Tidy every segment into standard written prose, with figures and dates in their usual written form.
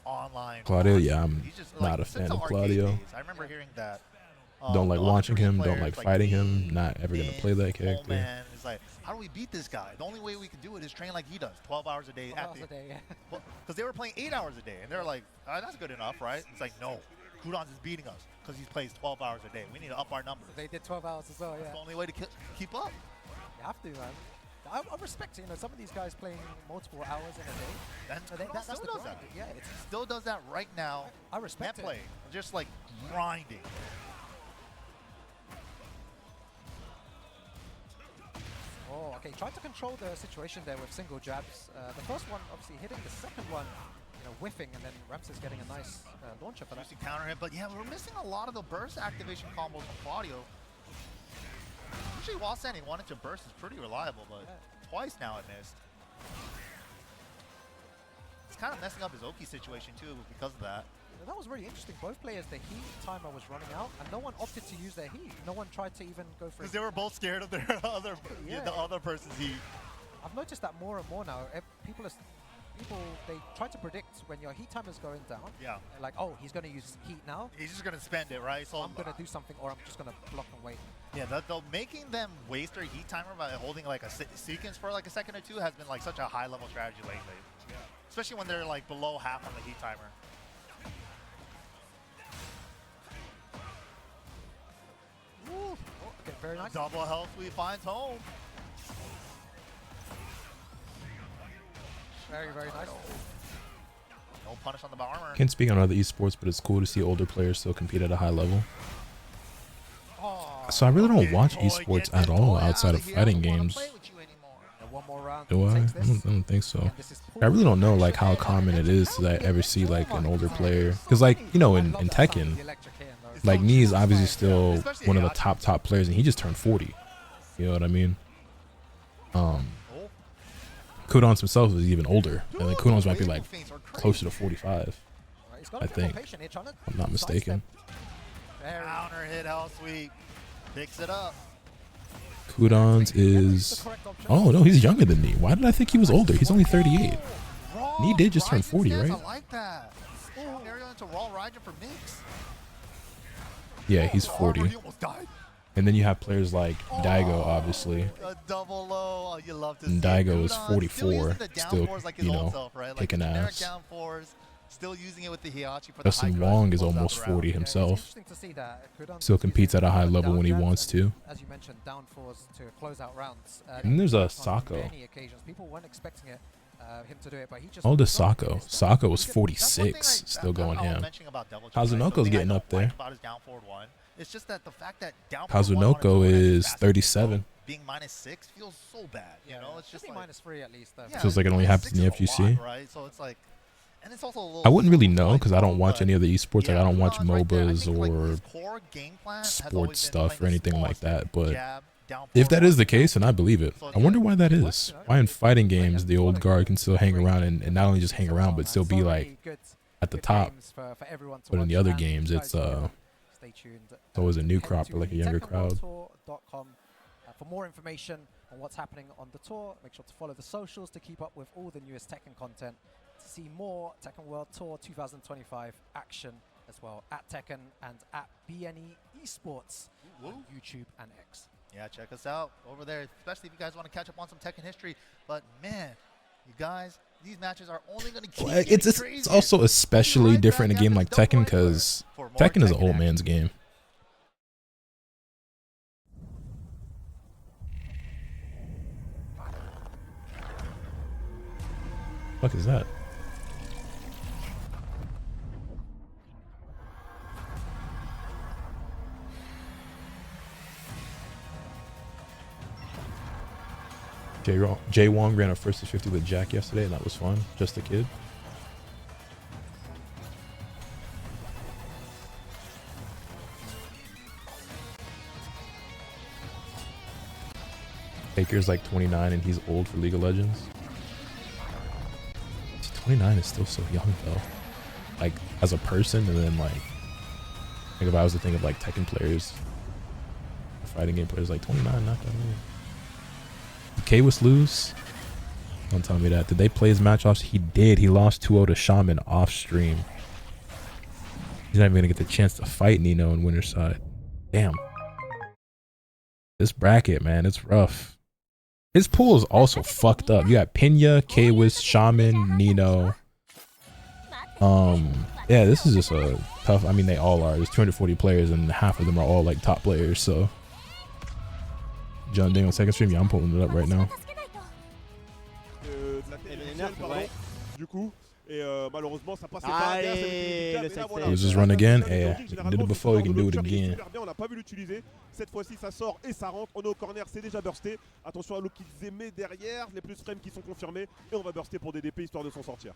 online. Claudio, yeah, I'm He's just, not like, a since fan the of arcade Claudio. days, I remember hearing that. Don't like the watching other him, players, don't like fighting him, me, not ever gonna play that character. Man, it's like, how do we beat this guy? The only way we can do it is train like he does, 12 hours a day. 12 hours a day, yeah. Because they were playing 8 hours a day, and they're like, that's good enough, right? It's like, no, Kudon's is beating us because he plays 12 hours a day. We need to up our numbers. They did 12 hours as well, yeah. That's the only way to keep up. You have to, man. I respect, you know, some of these guys playing multiple hours in a day. And So Kuro that's still the does grind. that. Yeah, It still does that right now. I respect Net it. play, just like grinding. Oh, okay. Tried to control the situation there with single jabs. The first one obviously hitting, the second one, you know, whiffing, and then Ramses getting a nice launcher for that. Counter hit, but yeah, we're missing a lot of the burst activation combos from Claudio. Usually while standing 1-inch burst is pretty reliable, but twice now it missed. It's kind of messing up his Oki situation too because of that. That was really interesting. Both players, the heat timer was running out, and no one opted to use their heat. No one tried to even go for it. Because they were both scared of their the other person's heat. I've noticed that more and more now. People, they try to predict when your heat timer's going down. Yeah. Like, oh, he's going to use heat now. He's just going to spend it, right? So I'm going to do something, or I'm just going to block and wait. Yeah, making them waste their heat timer by holding like a sequence for like a second or two has been like such a high level strategy lately. Yeah. Especially when they're like below half on the heat timer. Ooh. Oh, okay, very nice. Double health sweep finds home. Very, very nice. No punish on the armor. Can't speak on other esports, but it's cool to see older players still compete at a high level. So I really don't watch esports at all outside of fighting games. One more round. Do I? I don't think so. I really don't know like how common it is to ever see like an older player. Because like, you know, in Tekken, like Nee is obviously still one of the top players, and he just turned 40. You know what I mean? Kudons himself is even older. I think Kudons might be like closer to 45. I think. I'm not mistaken. Counter hit, hell sweep. Picks it up. Kudons is... Oh, no, he's younger than Nee. Why did I think he was older? He's only 38. Nee did just turn 40, right? I like that. Scenario into Raw Raijin for Mix. Yeah, he's 40. And then you have players like Daigo, obviously. A double low. You love to see And Daigo is Kudon 44, still, like his you old know, self, right? kicking like ass. Down fours, still using it with the Heihachi for Justin the high Wong is close almost out the round. 40 himself. Kudon Still competes at a high level when he wants to. As you mentioned, down fours to close out rounds. And there's a on Sako. many occasions. People weren't expecting it, him to do it, but he just... How old is Sako? Sako was 46, still going ham. Kazunoko's getting up there. It's just that the fact that down Kazunoko is 37. Being -6 feels so bad, you know? It's just like -3 at least. Feels like it only happens in the FGC. Right? So it's like, and it's also a little I wouldn't really know because I don't watch any of the esports. Like I don't watch MOBAs or sports stuff or anything like that. But if that is the case, then I believe it. I wonder why that is. Why in fighting games the old guard can still hang around and not only just hang around but still be like at the top. But in the other games, it's always a new crop or like a younger crowd. For more information on what's happening on the tour, make sure to follow the socials to keep up with all the newest Tekken content. To see more Tekken World Tour 2025 action as well at Tekken and at BNE Esports on YouTube and X. Yeah, check us out over there, especially if you guys want to catch up on some Tekken history. But man, you guys, these matches are only going to keep It's also especially different in a game like Tekken because Tekken is an old man's game. What is that? Jay Wong ran a 1st-50 with Jack yesterday, and that was fun. Just a kid. Faker's like 29, and he's old for League of Legends. 29 is still so young though, like as a person. And then like if I was to think of like Tekken players, fighting game players, like 29, not that old. K was loose. Don't tell me that. Did they play his match off? He did. He lost 2-0 to Shaman off stream. He's not even going to get the chance to fight Nino in winner's side. Damn. This bracket, man, it's rough. His pool is also fucked up. You got Pena, K-Wiz, Shaman, Nino. Yeah, this is just a tough. I mean, they all are. There's 240 players, and half of them are all like top players. So, John Ding on second stream. Yeah, I'm pulling it up right now. He was just run again. Yeah, he did it before. He can do it again. Cette fois-ci, ça sort et ça rentre. On est au corner, c'est déjà bursté. Attention à l'eau qui émet derrière. Les plus frames qui sont confirmés. Et on va burster pour des DP histoire de s'en sortir.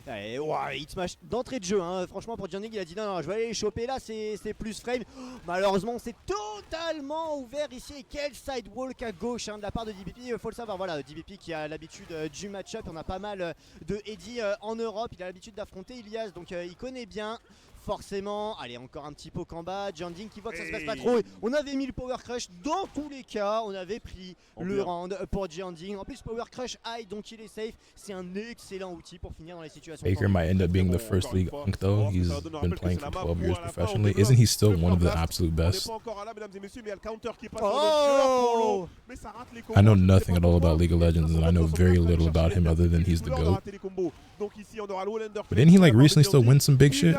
Ouais, hit smash d'entrée de jeu. Hein. Franchement, pour Jianding, il a dit non, je vais aller les choper là. C'est plus frame. Malheureusement, c'est totalement ouvert ici. Et quel sidewalk à gauche de la part de DBP. Il faut le savoir. Voilà, DBP qui a l'habitude du match-up. On a pas mal de Eddie en Europe. Il a l'habitude d'affronter Ilias. Donc, il connaît bien. Forcément, allez, encore un petit poke en bas. Jianding qui voit que ça se passe pas trop. On avait mis le power crush. Dans tous les cas, on avait pris le round pour Jianding. En plus, power crush high, donc il est safe. C'est un excellent outil pour finir dans les situations. Baker might end up being the first league unk though. He's been playing for 12 years professionally. Isn't he still one of the absolute best? Oh! I know nothing at all about League of Legends, and I know very little about him other than he's the GOAT. But didn't he like recently still win some big shit?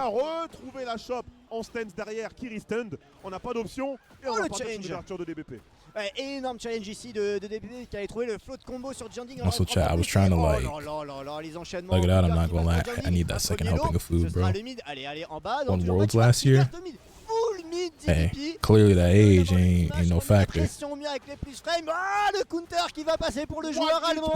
Trouver la shop en stance derrière, Kiri stand, on n'a pas d'option et on va partir sur l'ouverture de DBP. Ouais, énorme challenge ici de DBP qui avait trouvé le float combo sur Jianding. Also chat, I was trying to like look it out, I'm not gonna lie, I need that second helping of food, bro. Allez, en bas, Won Worlds last year. Hey, clearly that age ain't no factor. Avec les plus frames. Ah, le counter qui va passer pour le joueur allemand.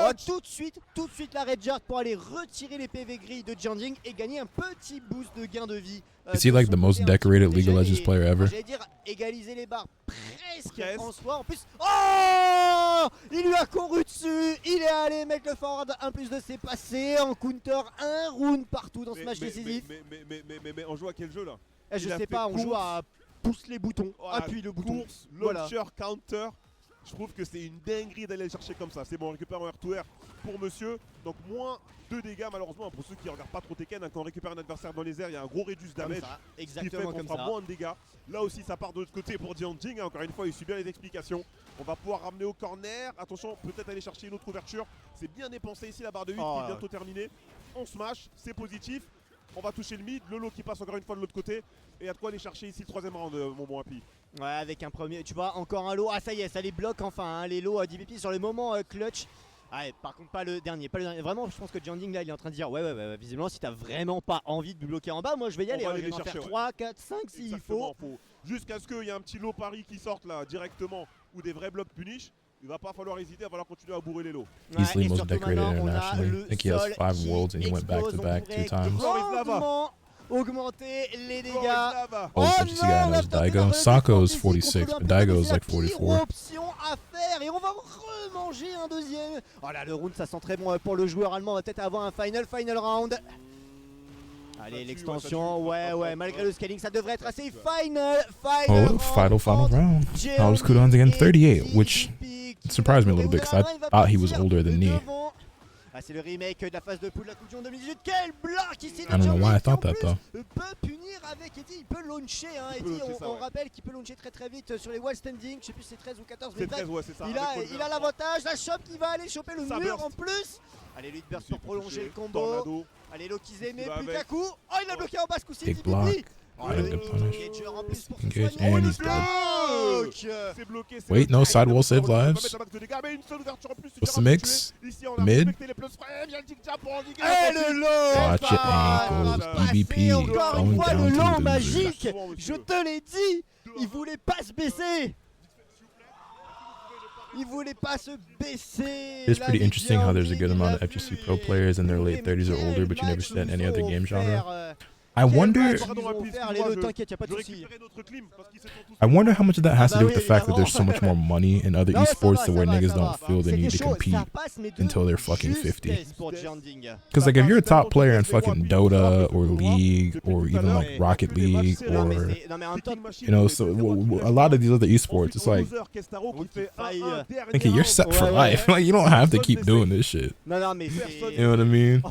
Oh, tout de suite la red jar pour aller retirer les PV gris de Jianding et gagner un petit boost de gain de vie. Is he like the most decorated League of Legends player ever? J'allais dire égaliser les barres presque en soi. En plus, oh, il lui a couru dessus. Il est allé mettre le forward. Un plus de c'est passé en counter. Un round partout dans ce match décisif. Mais on joue à quel jeu là? Je sais pas, on joue à pousse les boutons, appuie le bouton. Course, launcher, counter. Je trouve que c'est une dinguerie d'aller le chercher comme ça. C'est bon, on récupère un R2R pour monsieur. Donc moins 2 dégâts malheureusement pour ceux qui regardent pas trop Tekken. Quand on récupère un adversaire dans les airs, il y a un gros reduce damage. Exactement qui fait qu'on fera moins de dégâts. Là aussi ça part de l'autre côté pour Jianding. Encore une fois, il suit bien les explications. On va pouvoir ramener au corner. Attention, peut-être aller chercher une autre ouverture. C'est bien dépensé ici, la barre de 8 qui est bientôt terminée. On smash, c'est positif. On va toucher le mid, Lolo qui passe encore une fois de l'autre côté. Et il y a de quoi aller chercher ici le troisième round, mon bon Happy. Ouais, avec un premier, tu vois, encore un lot. Ah ça y est, ça les bloque enfin, hein, les lots DBP sur le moment clutch. Ouais, par contre pas le dernier, Vraiment, je pense que Jianding là, il est en train de dire ouais, visiblement si t'as vraiment pas envie de bloquer en bas, moi je vais y aller. Je vais en faire 3, 4, 5 s'il faut. Jusqu'à ce qu'il y ait un petit lot pari qui sorte là directement ou des vrais blocs punish. Il va pas falloir hésiter, il va falloir continuer à bourrer les lots. Easily most decorated internationally. I think he has 5 worlds and he went back to back 2 times. Augmenter les dégâts. Oh, but this guy knows Daigo. Sako is 46, but Daigo is like 44. Option à faire et on va remanger un deuxième. Oh là, le round ça sent très bon pour le joueur allemand. On va peut-être avoir un final round. Allez, l'extension, ouais, malgré le scaling, ça devrait être assez final round. How was Kuro again 38, which surprised me a little bit because I thought he was older than me. C'est le remake de la phase de poule de la Coupe du Monde 2018. Quel bloc ici de I don't know why I thought that though. Peut punir avec Eddie, il peut launcher. Hein, Eddie, on rappelle qu'il peut launcher très vite sur les wall standing. Je sais plus si c'est 13 ou 14. Mais 13, ouais, c'est ça. Il a l'avantage. La shop qui va aller choper le mur en plus. Allez, lui de burst pour prolonger le combo. Allez, Lokizeme, plus qu'à coup. Oh, il a bloqué en bas ce coup-ci. Big block. Good punish. Engage, and he's dead. Wait, no, sidewall save lives. What's the mix? The mid? Watch your ankles. EVP going down to the magique. Je te l'ai dit. Il voulait pas se baisser. It's pretty interesting how there's a good amount of FGC pro players in their late 30s or older, but you never see that in any other game genre. I wonder how much of that has to do with the fact that there's so much more money in other esports to where niggas don't feel the need to compete until they're fucking 50. Because like if you're a top player in fucking Dota or League or even like Rocket League or, you know, so a lot of these other esports, it's like, okay, you're set for life. Like you don't have to keep doing this shit. You know what I mean?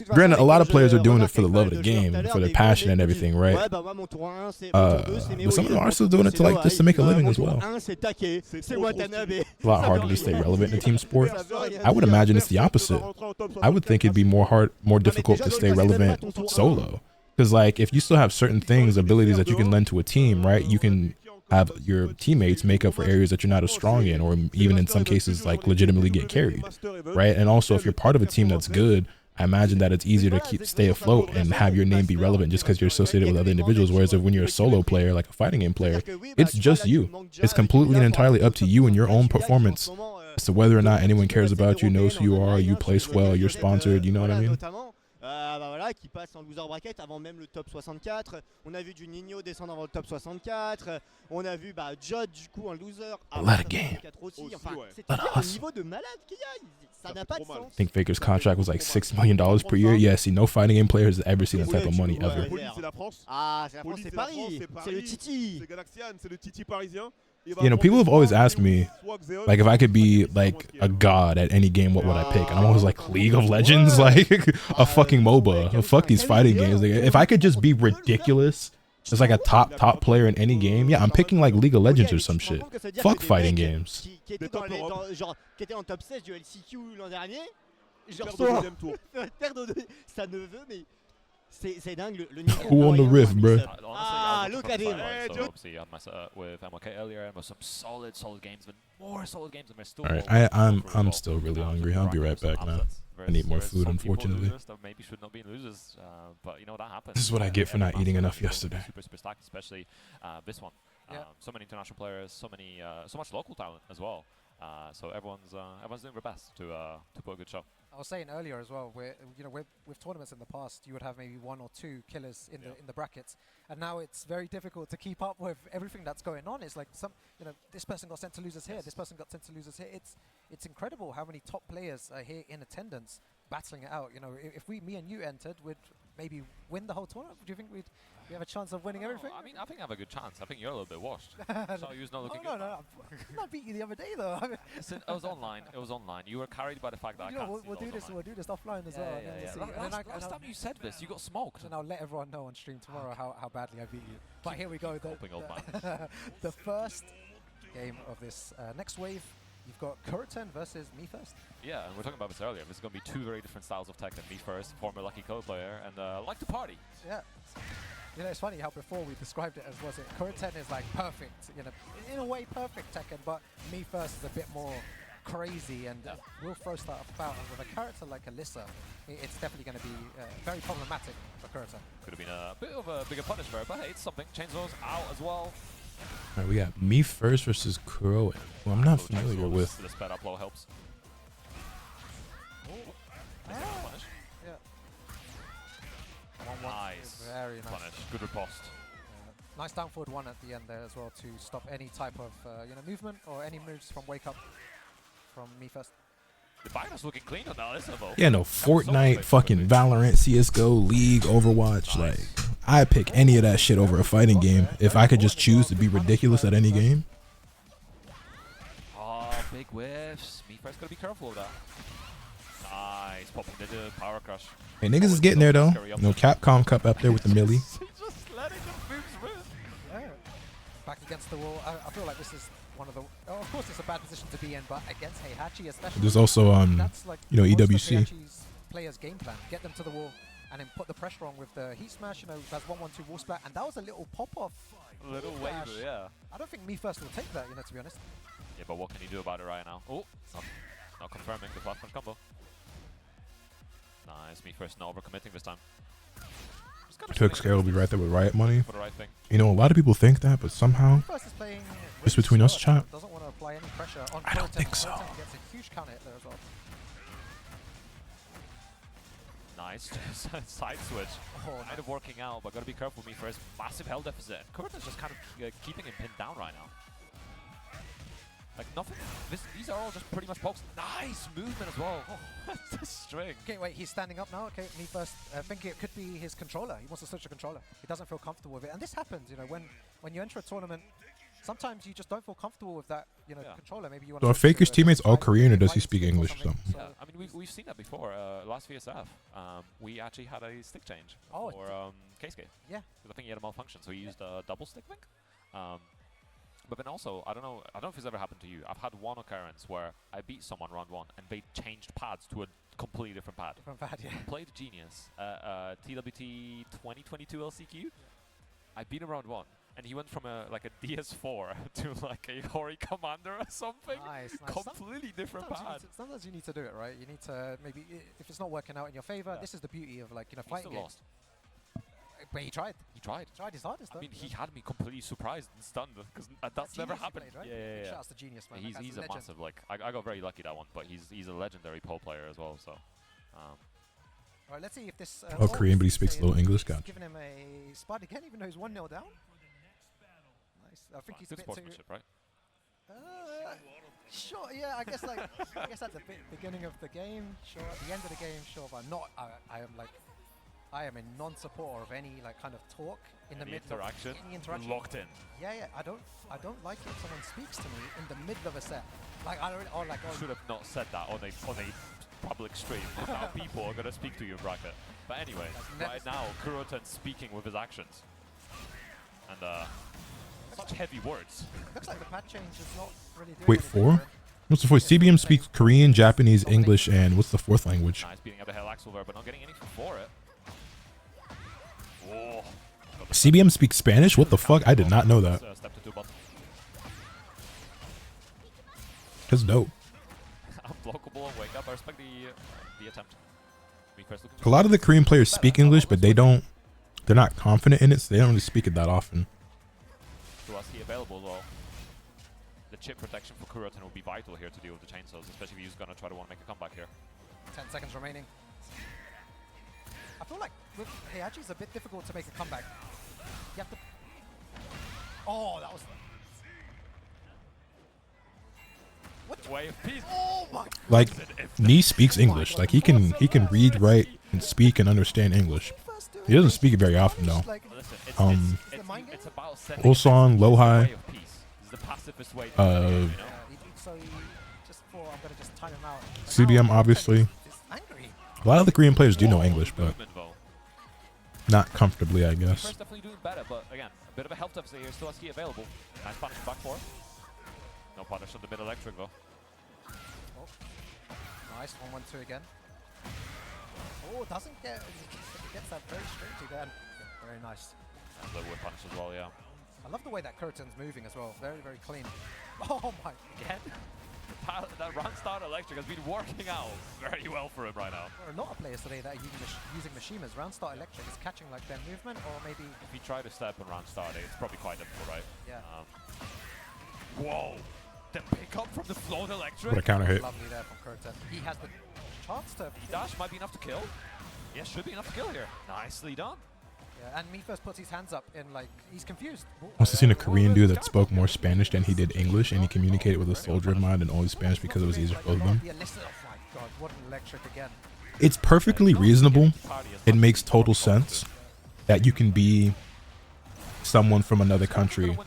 Granted, a lot of players are doing it for the love of the game, for their passion and everything, right? But some of them are still doing it to like just to make a living as well. It's a lot harder to stay relevant in a team sport. I would imagine it's the opposite. I would think it'd be more difficult to stay relevant solo. Because like if you still have certain things, abilities that you can lend to a team, right? You can have your teammates make up for areas that you're not as strong in, or even in some cases like legitimately get carried, right? And also if you're part of a team that's good, I imagine that it's easier to stay afloat and have your name be relevant just because you're associated with other individuals. Whereas if when you're a solo player, like a fighting game player, it's just you. It's completely and entirely up to you and your own performance as to whether or not anyone cares about you, knows who you are, you place well, you're sponsored, you know what I mean? Qui passe en loser bracket avant même le top 64. On a vu du Nino descendre avant le top 64. On a vu Judd du coup en loser avant le top 64 aussi. Enfin, c'est un niveau de malade qu'il y a. Ça n'a pas de sens. I think Faker's contract was like $6 million per year. Yeah, see, no fighting game player has ever seen that type of money ever. Ah, c'est la France, c'est Paris. C'est le Titi. C'est Galaxian, c'est le Titi parisien. You know, people have always asked me, like, if I could be, like, a god at any game, what would I pick? And I'm always like, League of Legends? Like, a fucking MOBA. Fuck these fighting games. Like, if I could just be ridiculous as, like, a top player in any game, yeah, I'm picking, like, League of Legends or some shit. Fuck fighting games. C'est dingue le niveau. Who on the rift, bro? Ah, look at him. Obviously, I had my with MLK earlier, and was some solid games, but more solid games than we're still. All right, I'm still really hungry. I'll be right back now. I need more food, unfortunately. Maybe should not be losers, but you know that happens. This is what I get for not eating enough yesterday. Super stacked, especially this one. So many international players, so much local talent as well. So everyone's doing their best to put a good show. I was saying earlier as well, with tournaments in the past, you would have maybe 1 or 2 killers in the brackets, and now it's very difficult to keep up with everything that's going on. It's like this person got sent to losers here, this person got sent to losers here. It's incredible how many top players are here in attendance, battling it out. You know, if me and you entered, we'd maybe win the whole tournament. Do you think we have a chance of winning everything? I mean, I think I have a good chance. I think you're a little bit washed. So you're not looking good. No. I beat you the other day though. I mean, listen, it was online. You were carried by the fact that we'll do this offline as well. Last time you said this, you got smoked. And I'll let everyone know on stream tomorrow how badly I beat you. But here we go. The first game of this next wave. You've got Kuro versus Mefirst. Yeah, and we were talking about this earlier. This is going to be 2 very different styles of Tekken. Mefirst, former Lucky Code player, and like to party. Yeah. You know, it's funny how before we described it as, was it, Kuro is like perfect, in a way perfect Tekken, but Mefirst is a bit more crazy and will throw stuff about. And with a character like Alyssa, it's definitely going to be very problematic for Kuro. Could have been a bit of a bigger punish for her, but hey, it's something. Chainsaws out as well. All right, we got Mefirst versus Kuro, who I'm not familiar with. The sped up low helps. Nice. Very nice. Punish. Good riposte. Nice down forward 1 at the end there as well to stop any type of movement or any moves from Wake Up from Mefirst. The Bino's looking clean on that. Yeah, no, Fortnite, fucking Valorant, CSGO, League, Overwatch, like, I pick any of that shit over a fighting game if I could just choose to be ridiculous at any game. Oh, big whiffs. Mefirst gotta be careful of that. Nice, popping the power crush. Hey, niggas is getting there though. No Capcom Cup up there with the millie. Just letting them moves rip. Yeah. Back against the wall. I feel like this is one of the. Oh, of course, it's a bad position to be in, but against Heihachi especially. There's also that's like EWC. Players' game plan: get them to the wall and then put the pressure on with the heat smash. That's 1-1-2 wall splat, and that was a little pop off. Little waiver, yeah. I don't think Mefirst will take that, to be honest. Yeah, but what can you do about it right now? Oh, not confirming the flash punch combo. Nice, Mefirst not overcommitting this time. Took Scale will be right there with Riot money. For the right thing. You know, a lot of people think that, but somehow, just between us, chat, doesn't want to apply any pressure on I don't think so. Gets a huge counter hit there as well. Nice side switch. Kind of working out, but gotta be careful with Mefirst. Massive health deficit. Kuro's just kind of keeping him pinned down right now. Like nothing. These are all just pretty much pokes. Nice movement as well. That's a string. Okay, wait, he's standing up now. Okay, Mefirst, I think it could be his controller. He wants to switch a controller. He doesn't feel comfortable with it. And this happens, you know, when you enter a tournament, sometimes you just don't feel comfortable with that, you know, controller. Maybe you want So are Faker's teammates all Korean, or does he speak English or something? Yeah, I mean, we've seen that before. Last VSF, we actually had a stick change for Keisuke. Yeah. Because I think he had a malfunction, so he used a double stick link. But then also, I don't know if it's ever happened to you. I've had one occurrence where I beat someone round 1 and they changed pads to a completely different pad. Played Genius, TWT 2022 LCQ. I beat him round 1. And he went from a DS4 to like a Hori Commander or something. Nice. Completely different pad. Sometimes you need to do it, right? You need to maybe, if it's not working out in your favor, this is the beauty of like, you know, fighting games. Lost. But he tried. He tried. Tried his hardest, though. I mean, he had me completely surprised and stunned because that's never happened. Played, right? Yeah. Shout out to Genius, man. He's a massive, like, I got very lucky that one, but he's a legendary pole player as well, so. Alright, let's see if this... Korean, but he speaks a little English, gotcha. Giving him a spot again, even though he's 1-0 down. Nice. I think he's a bit sportsmanship, right? Sure, yeah, I guess at the beginning of the game, sure, at the end of the game, sure, but not, I am a non-supporter of any like kind of talk in the middle of any interaction. Locked in. Yeah. I don't like it if someone speaks to me in the middle of a set. Like I don't should have not said that on a public stream. Now people are gonna speak to you in bracket. But anyway, right now Kuroten's speaking with his actions. And such heavy words. Looks like the pad change is not really doing Wait, 4? What's the 4th? CBM speaks Korean, Japanese, English, and what's the 4th language? Nice beating up the hell Axel there, but not getting anything for it. Oh. CBM speaks Spanish? What the fuck? I did not know that. That's dope. Unblockable and wake up. I respect the attempt. A lot of the Korean players speak English, but they're not confident in it, so they don't really speak it that often. To us, he available though. The chip protection for Kuroten will be vital here to deal with the chainsaws, especially if he's gonna try to make a comeback here. 10 seconds remaining. I feel like with Heihachi it's a bit difficult to make a comeback. You have to... Oh, that was... What? Way of peace. Oh my... Like, Nee speaks English. Like, he can read, write, and speak and understand English. He doesn't speak it very often, though. Ulsan, Lohai. CBM, obviously. A lot of the Korean players do know English, but not comfortably, I guess. Mefirst definitely doing better, but again, a bit of a health deficit here. Still has key available. Nice punish back four. No punish on the mid electric though. Oh. Nice 1-1-2 again. Oh, doesn't get gets that very straight again. Very nice. And the whip punish as well, yeah. I love the way that Kuroten's moving as well. Very, very clean. Oh my! Again? That run start electric has been working out very well for him right now. There are a lot of players today that are using Mashimas. Round start electric is catching like their movement, or maybe... If he tried to step on round start, it's probably quite difficult, right? Yeah. Whoa! The pickup from the float electric? What a counter hit. Lovely there from Kuroten. He has the chance to... Dash might be enough to kill. Yeah, should be enough to kill here. Nicely done. Yeah, and Mefirst puts his hands up in like, he's confused. Also seen a Korean dude that spoke more Spanish than he did English, and he communicated with a soldier of mine in only Spanish because it was easier for both of them. Oh my god, what an electric again. It's perfectly reasonable. It makes total sense that you can be someone from another country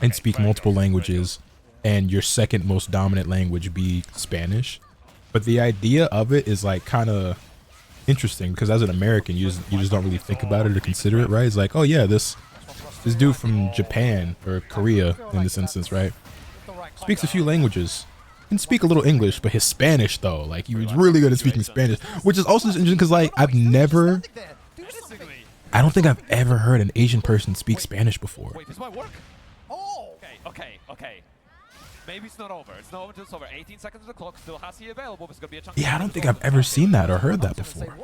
and speak multiple languages, and your second most dominant language be Spanish. But the idea of it is like kind of interesting, because as an American, you just don't really think about it or consider it, right? It's like, oh yeah, this dude from Japan or Korea in this instance, right, speaks a few languages, can speak a little English, but his Spanish though, like, he was really good at speaking Spanish, which is also interesting because like I don't think I've ever heard an Asian person speak Spanish before. Wait, this might work. Oh. Okay. Maybe it's not over. It's not over until it's over. 18 seconds of the clock. Still has he available. It's gonna be a chunk. Yeah, I don't think I've ever seen that or heard that before.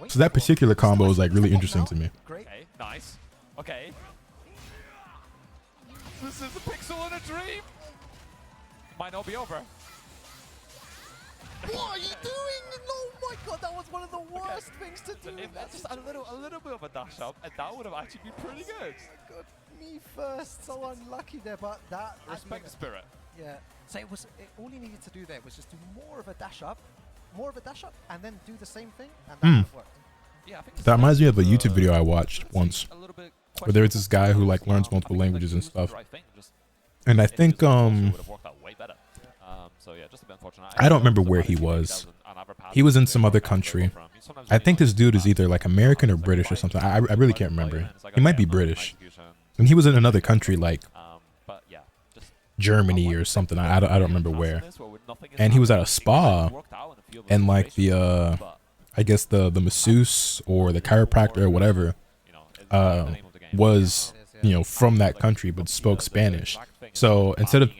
So that particular combo is like really interesting to me. Okay, nice. Okay. This is a pixel in a dream. Might not be over. What are you doing? Oh my god, that was one of the worst things to do. If that's just a little bit of a dash up, and that would have actually been pretty good. God, Mefirst, so unlucky there, but that... Respect the spirit. Yeah, so all he needed to do there was just do more of a dash up, and then do the same thing, and that would have worked. Yeah, I think That reminds me of a YouTube video I watched once, where there was this guy who like learns multiple languages and stuff. And I think so yeah, just a bit unfortunate. I don't remember where he was. He was in some other country. I think this dude is either like American or British or something. I really can't remember. He might be British. And he was in another country like Germany or something. I don't remember where. And he was at a spa, and like the I guess the masseuse or the chiropractor or whatever was, you know, from that country but spoke Spanish. So instead of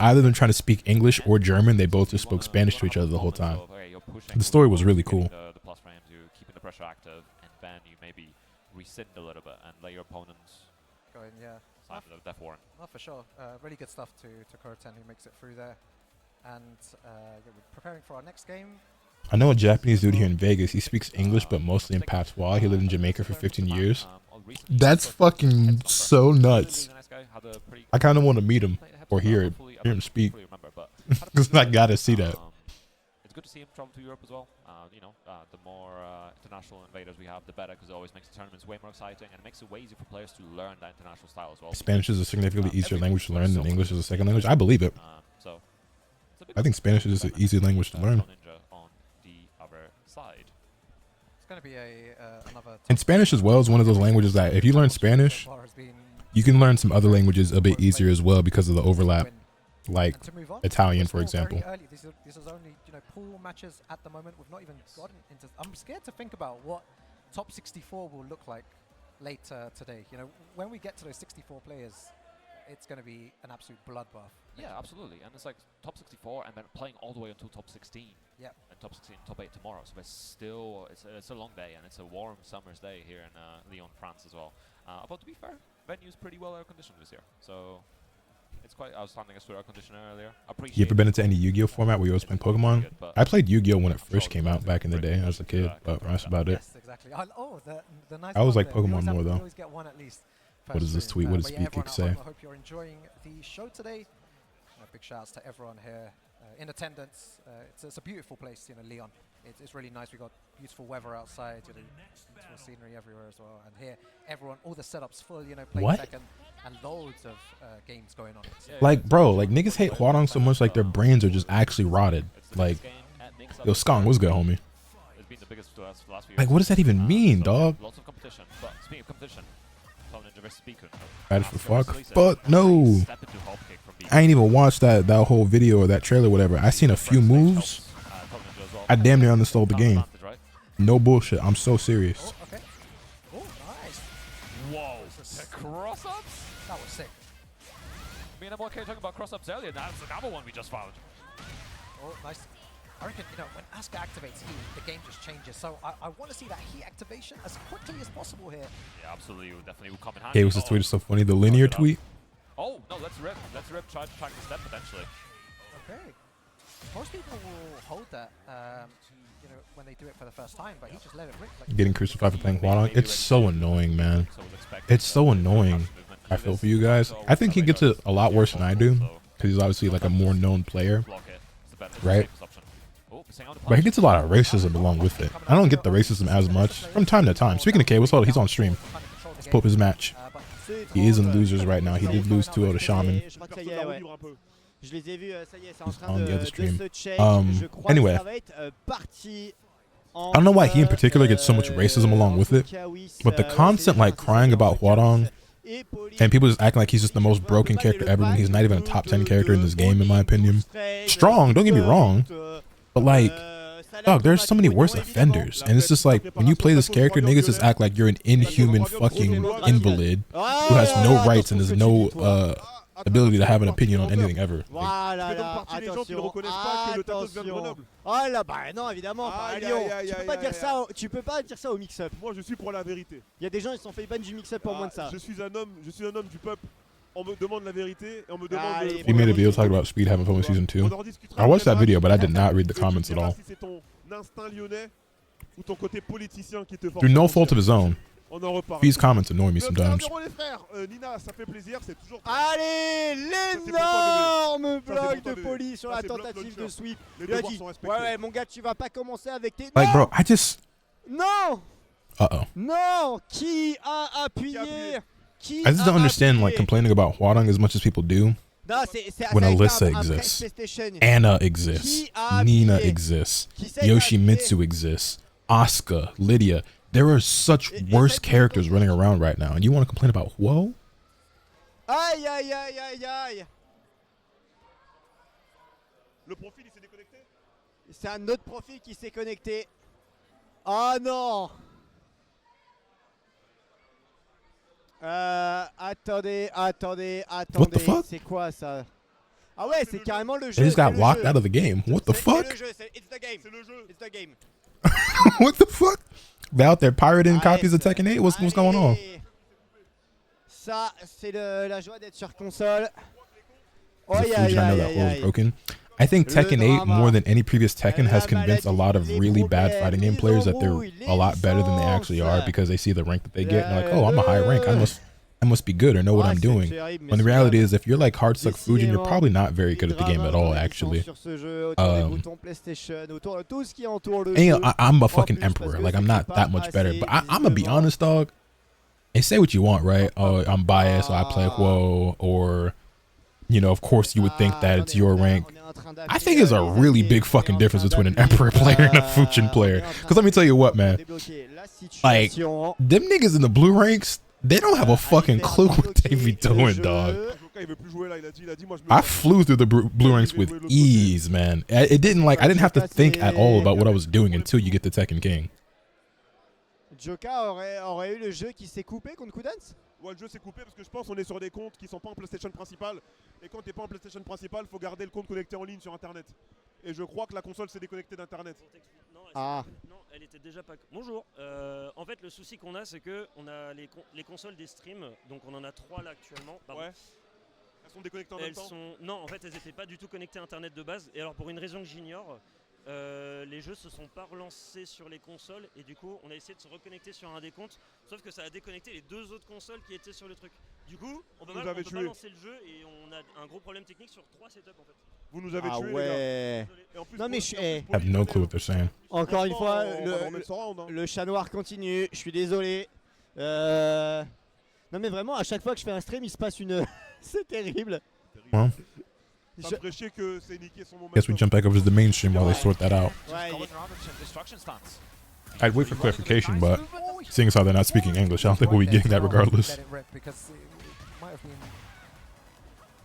either of them trying to speak English or German, they both just spoke Spanish to each other the whole time. The story was really cool. The plus frames, you keeping the pressure active, and then you maybe rescind a little bit and let your opponents go in, yeah. sign the death warrant. Not for sure. Really good stuff to Kuro, who makes it through there. And yeah, we're preparing for our next game. I know a Japanese dude here in Vegas. He speaks English, but mostly in patois. He lived in Jamaica for 15 years. That's fucking so nuts. I kind of want to meet him or hear him speak. Because I gotta see that. It's good to see him travel to Europe as well. You know, the more international invaders we have, the better, because it always makes the tournaments way more exciting, and it makes it way easier for players to learn that international style as well. Spanish is a significantly easier language to learn than English is a second language. I believe it. So I think Spanish is just an easy language to learn. It's going to be another... And Spanish as well is one of those languages that if you learn Spanish, you can learn some other languages a bit easier as well because of the overlap. Like Italian, for example. This is only, you know, pool matches at the moment. We've not even gotten into... I'm scared to think about what top 64 will look like later today. You know, when we get to those 64 players, it's going to be an absolute bloodbath. Yeah, absolutely. And it's like top 64 and then playing all the way until top 16. Yeah. And top 16, top 8 tomorrow. So it's still, it's a long day, and it's a warm summer's day here in Lyon, France as well. But to be fair, venue's pretty well air conditioned this year. So it's quite, I was standing next to air conditioner earlier. You ever been into any Yu-Gi-Oh format where you always playing Pokemon? I played Yu-Gi-Oh when it first came out back in the day. I was a kid, but that's about it. Yes, exactly. The nice I always like there. Pokemon more though. Always get one at least. What is this tweet? What does SpeedKick say? I hope you're enjoying the show today. Big shouts to everyone here in attendance. It's a beautiful place, you know, Lyon. It's really nice. We got beautiful weather outside, you know, beautiful scenery everywhere as well. And here, everyone, all the setups full, you know, playing Tekken, and loads of games going on. Like, bro, like niggas hate Hwadong so much, like their brains are just actually rotted. Like, yo, Skong, what's good, homie? Like, what does that even mean, dog? Lots of competition. But speaking of competition, bad for fuck. But no, I ain't even watched that whole video or that trailer or whatever. I seen a few moves. I damn near undersold the game. No bullshit. I'm so serious. Oh, okay. Oh, nice. Whoa. The cross-ups? That was sick. Me and MLK talking about cross-ups earlier. That's another one we just found. Oh, nice. I reckon, you know, when Asuka activates Heat, the game just changes. So I want to see that Heat activation as quickly as possible here. Yeah, absolutely. It definitely will come in handy. Okay, was this tweet so funny? The linear tweet? Oh, no, let's rip. Let's rip. Try to track the step potentially. Okay. Most people will hold that, you know, when they do it for the first time, but he just let it rip. Like getting crucified for playing Hwadong. It's so annoying, man. It's so annoying. I feel for you guys. I think he gets it a lot worse than I do, because he's obviously like a more known player, right? But he gets a lot of racism along with it. I don't get the racism as much from time to time. Speaking of K, what's up? He's on stream. Let's pull up his match. He is in losers right now. He did lose 2-0 to Shaman. On the other stream. Anyway, I don't know why he in particular gets so much racism along with it, but the constant like crying about Hwadong and people just acting like he's just the most broken character ever when he's not even a top 10 character in this game, in my opinion. Strong, don't get me wrong, but like, dog, there's so many worse offenders, and it's just like when you play this character, niggas just act like you're an inhuman fucking invalid who has no rights and has no ability to have an opinion on anything ever. Voilà, attention, attention. Oh là, bah non, évidemment, pas Lyon. Tu peux pas dire ça au mix-up. Moi, je suis pour la vérité. Il y a des gens, ils se sont fait ban du mix-up pour moins de ça. Je suis un homme du peuple. on me demande la vérité et on me demande. He made a video talking about Speed having fun with season 2. I watched that video, but I did not read the comments at all. Si c'est ton instinct lyonnais ou ton côté politicien qui te force. Through no fault of his own. On en reparle. These comments annoy me sometimes. Les frères, Nina, ça fait plaisir, c'est toujours. Allez, l'énorme bloc de police sur la tentative de sweep. Il a dit, ouais, mon gars, tu vas pas commencer avec tes. Like, bro, I just. Non. Uh-oh. Non. Qui a appuyé? I just don't understand, like, complaining about Hwadong as much as people do. Non, when Alyssa exists, Anna exists, Nina exists, Yoshimitsu exists, Asuka, Lydia. There are such worse characters running around right now, and you want to complain about whoa? Aïe, aïe, aïe, aïe, aïe. Le profil, il s'est déconnecté? C'est un autre profil qui s'est connecté. Oh non. Attendez. What the fuck? C'est quoi ça? Ah ouais, c'est carrément le jeu. They just got locked out of the game. What the fuck? It's the game. It's the game. What the fuck? They out there pirating copies of Tekken 8? What's going on? Ça, c'est la joie d'être sur console. Oh, I know that hole is broken. I think Tekken 8, more than any previous Tekken, has convinced a lot of really bad fighting game players that they're a lot better than they actually are because they see the rank that they get and they're like, oh, I'm a high rank. I must be good or know what I'm doing. When the reality is, if you're like Hardsuck Fujin, you're probably not very good at the game at all, actually. I'm a fucking emperor. Like, I'm not that much better. But I'm gonna be honest, dog. And say what you want, right? Oh, I'm biased, or I play Whoa, or, you know, of course you would think that it's your rank. I think there's a really big fucking difference between an Emperor player and a Fujin player. Because let me tell you what, man. Like, them niggas in the blue ranks, they don't have a fucking clue what they be doing, dog. I flew through the blue ranks with ease, man. I didn't have to think at all about what I was doing until you get to Tekken King. Joka aurait eu le jeu qui s'est coupé contre Kudance? Ouais, le jeu s'est coupé parce que je pense qu'on est sur des comptes qui sont pas en PlayStation principale. Et quand t'es pas en PlayStation principale, faut garder le compte connecté en ligne sur Internet. Et je crois que la console s'est déconnectée d'Internet. Non, elle était déjà pas. Bonjour. En fait, le souci qu'on a, c'est que on a les consoles des streams. Donc on en a 3 là actuellement. Ouais. Elles sont déconnectées en même temps. Non, en fait, elles étaient pas du tout connectées à Internet de base. Et alors, pour une raison que j'ignore. Les jeux se sont pas relancés sur les consoles et du coup on a essayé de se reconnecter sur un des comptes, sauf que ça a déconnecté les 2 autres consoles qui étaient sur le truc. Du coup on peut pas lancer le jeu et on a un gros problème technique sur 3 setups en fait. Vous nous avez tués, ouais. Les gars. En plus, non mais I have no clue what they're saying. Encore une fois, le chat noir continue. Je suis désolé. Non mais vraiment, à chaque fois que je fais un stream, il se passe une. C'est terrible. Well. Guess we jump back over to the mainstream while they sort that out. I'd wait for clarification, but seeing as how they're not speaking English, I don't think we'll be getting that regardless. And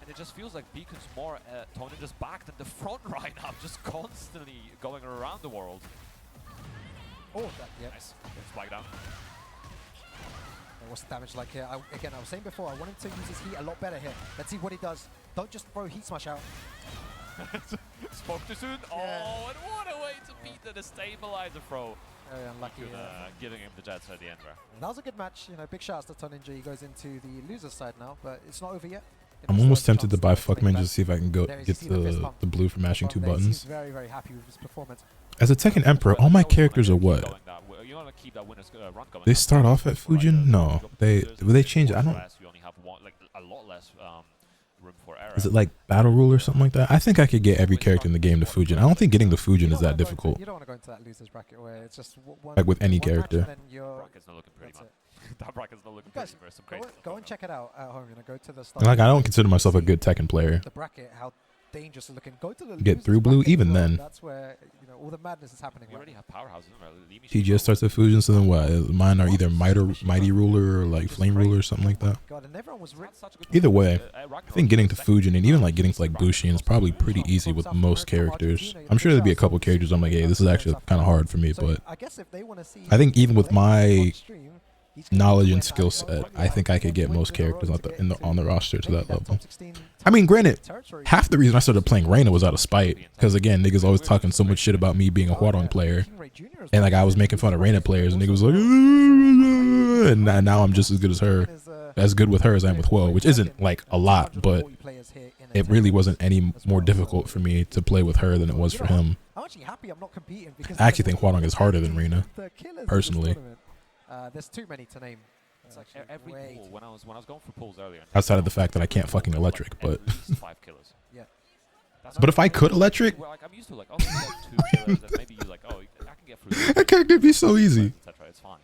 it just feels like Beacon's more Tony just back than the front right now, just constantly going around the world. Oh, that, yeah. Nice. Spike down. What's the damage like here? Again, I was saying before, I want him to use his heat a lot better here. Let's see what he does. Don't just throw heat smash out. Spoke too soon. Yeah. Oh, and what a way to beat the stabilizer throw. Very unlucky. Giving him the jets at the end there. That was a good match. You know, big shouts to Toninja. He goes into the loser's side now, but it's not over yet. I'm almost tempted to buy Fuckman just to see if I can go get the blue for mashing 2 buttons. He's very, very happy with his performance. As a Tekken Emperor, all my characters are what? They start off at Fujin? No, they change. I don't. Is it like Battle Rule or something like that? I think I could get every character in the game to Fujin. I don't think getting the Fujin is that difficult. You don't want to go into that losers bracket where it's just one, like with any character. Bracket's not looking pretty, man. That bracket's not looking pretty for some crazy. Go and check it out at home. You know, go to the start. Like, I don't consider myself a good Tekken player. The bracket, how dangerous it's looking. Go to the get through blue even then. That's where, you know, all the madness is happening. We already have powerhouses. TGS starts at Fujin, so then what? Mine are either Mighty Ruler or like Flame Ruler or something like that. Either way, I think getting to Fujin and even like getting to like Bushin is probably pretty easy with most characters. I'm sure there'd be a couple characters I'm like, hey, this is actually kind of hard for me, but I think even with my knowledge and skill set, I think I could get most characters on the roster to that level. I mean, granted, half the reason I started playing Reina was out of spite, because again, niggas always talking so much shit about me being a Hwadong player, and like I was making fun of Reina players, and niggas was like, and now I'm just as good as her. as good with her as I am with Woe, which isn't like a lot, but it really wasn't any more difficult for me to play with her than it was for him. I'm actually happy I'm not competing because I actually think Hwadong is harder than Reyna, personally. There's too many to name. It's like every pool, when I was going for pools earlier. Outside of the fact that I can't fucking electric, but. 5 killers. Yeah. But if I could electric, like, I'm used to like, oh, you get 2 killers, and maybe you like, oh, I can get through. That character would be so easy. It's fine.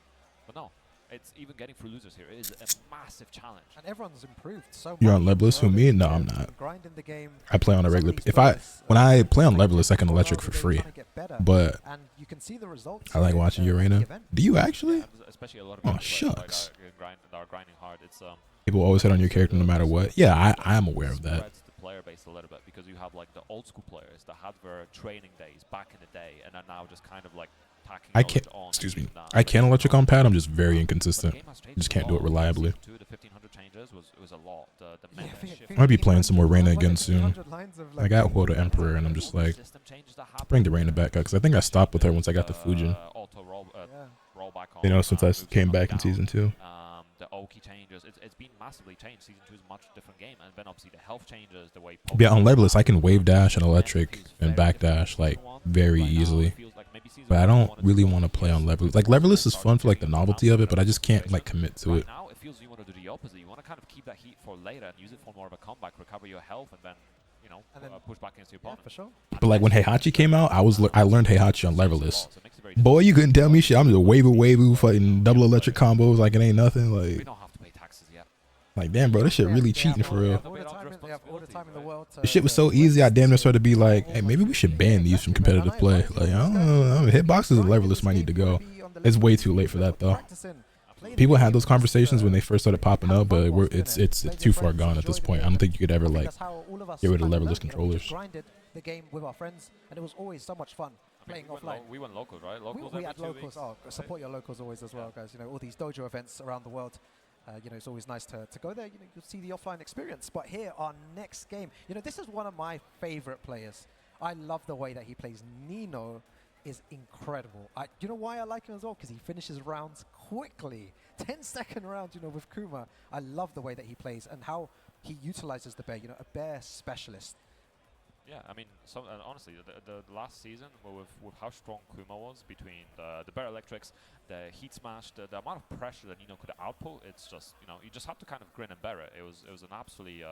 But no, it's even getting through losers here is a massive challenge. And everyone's improved so much. You're on Leveless? Who, me? No, I'm not. I play on a regular. When I play on Leveless, I can electric for free. But I like watching you, Reyna. Do you actually? Especially a lot of oh shucks. That are grinding hard. It's people always hit on your character no matter what. Yeah, I am aware of that. The player base a little bit because you have like the old school players that had their training days back in the day and are now just kind of like tacking. I can't. Excuse me. I can electric on pad. I'm just very inconsistent. I just can't do it reliably. The 1500 changes was a lot. I might be playing some more Reyna again soon. I got Woe to Emperor and I'm just like, bring the Reyna back up because I think I stopped with her once I got to Fujin. You know, since I came back in season 2. The Oki changes. It's been massively changed. Season 2 is a much different game, and then obviously the health changes, the way. Yeah, on Leveless I can wave dash and electric and back dash like very easily. But I don't really want to play on Leveless. Like Leveless is fun for like the novelty of it, but I just can't like commit to it. Now it feels you want to do the opposite. You want to kind of keep that heat for later and use it for more of a comeback, recover your health, and then you know push back against your opponent. For sure. But like when Heihachi came out, I learned Heihachi on Leveless. Boy, you couldn't tell me shit. I'm just wave fighting double electric combos like it ain't nothing. Like, we don't have to pay taxes yet. Like damn, bro, this shit really cheating for real. This shit was so easy. I damn near started to be like, hey, maybe we should ban these from competitive play. Like, I don't know, hitboxes and Leveless might need to go. It's way too late for that though. People had those conversations when they first started popping up, but it's too far gone at this point. I don't think you could ever like get rid of Leveless controllers. The game with our friends, and it was always so much fun playing offline. We went locals, right? Locals we had locals. Oh, support your locals always as well, guys. You know, all these dojo events around the world. You know, it's always nice to go there. You know, you'll see the offline experience. But here, our next game, you know, this is one of my favorite players. I love the way that he plays. Nino is incredible. You know why I like him as well? Because he finishes rounds quickly. 10-second rounds, you know, with Kuma. I love the way that he plays and how he utilizes the bear. You know, a bear specialist. Yeah, I mean, honestly, the last season with how strong Kuma was between the bear electrics, the heat smash, the amount of pressure that Nino could output, it's just, you know, you just have to kind of grin and bear it. It was an absolutely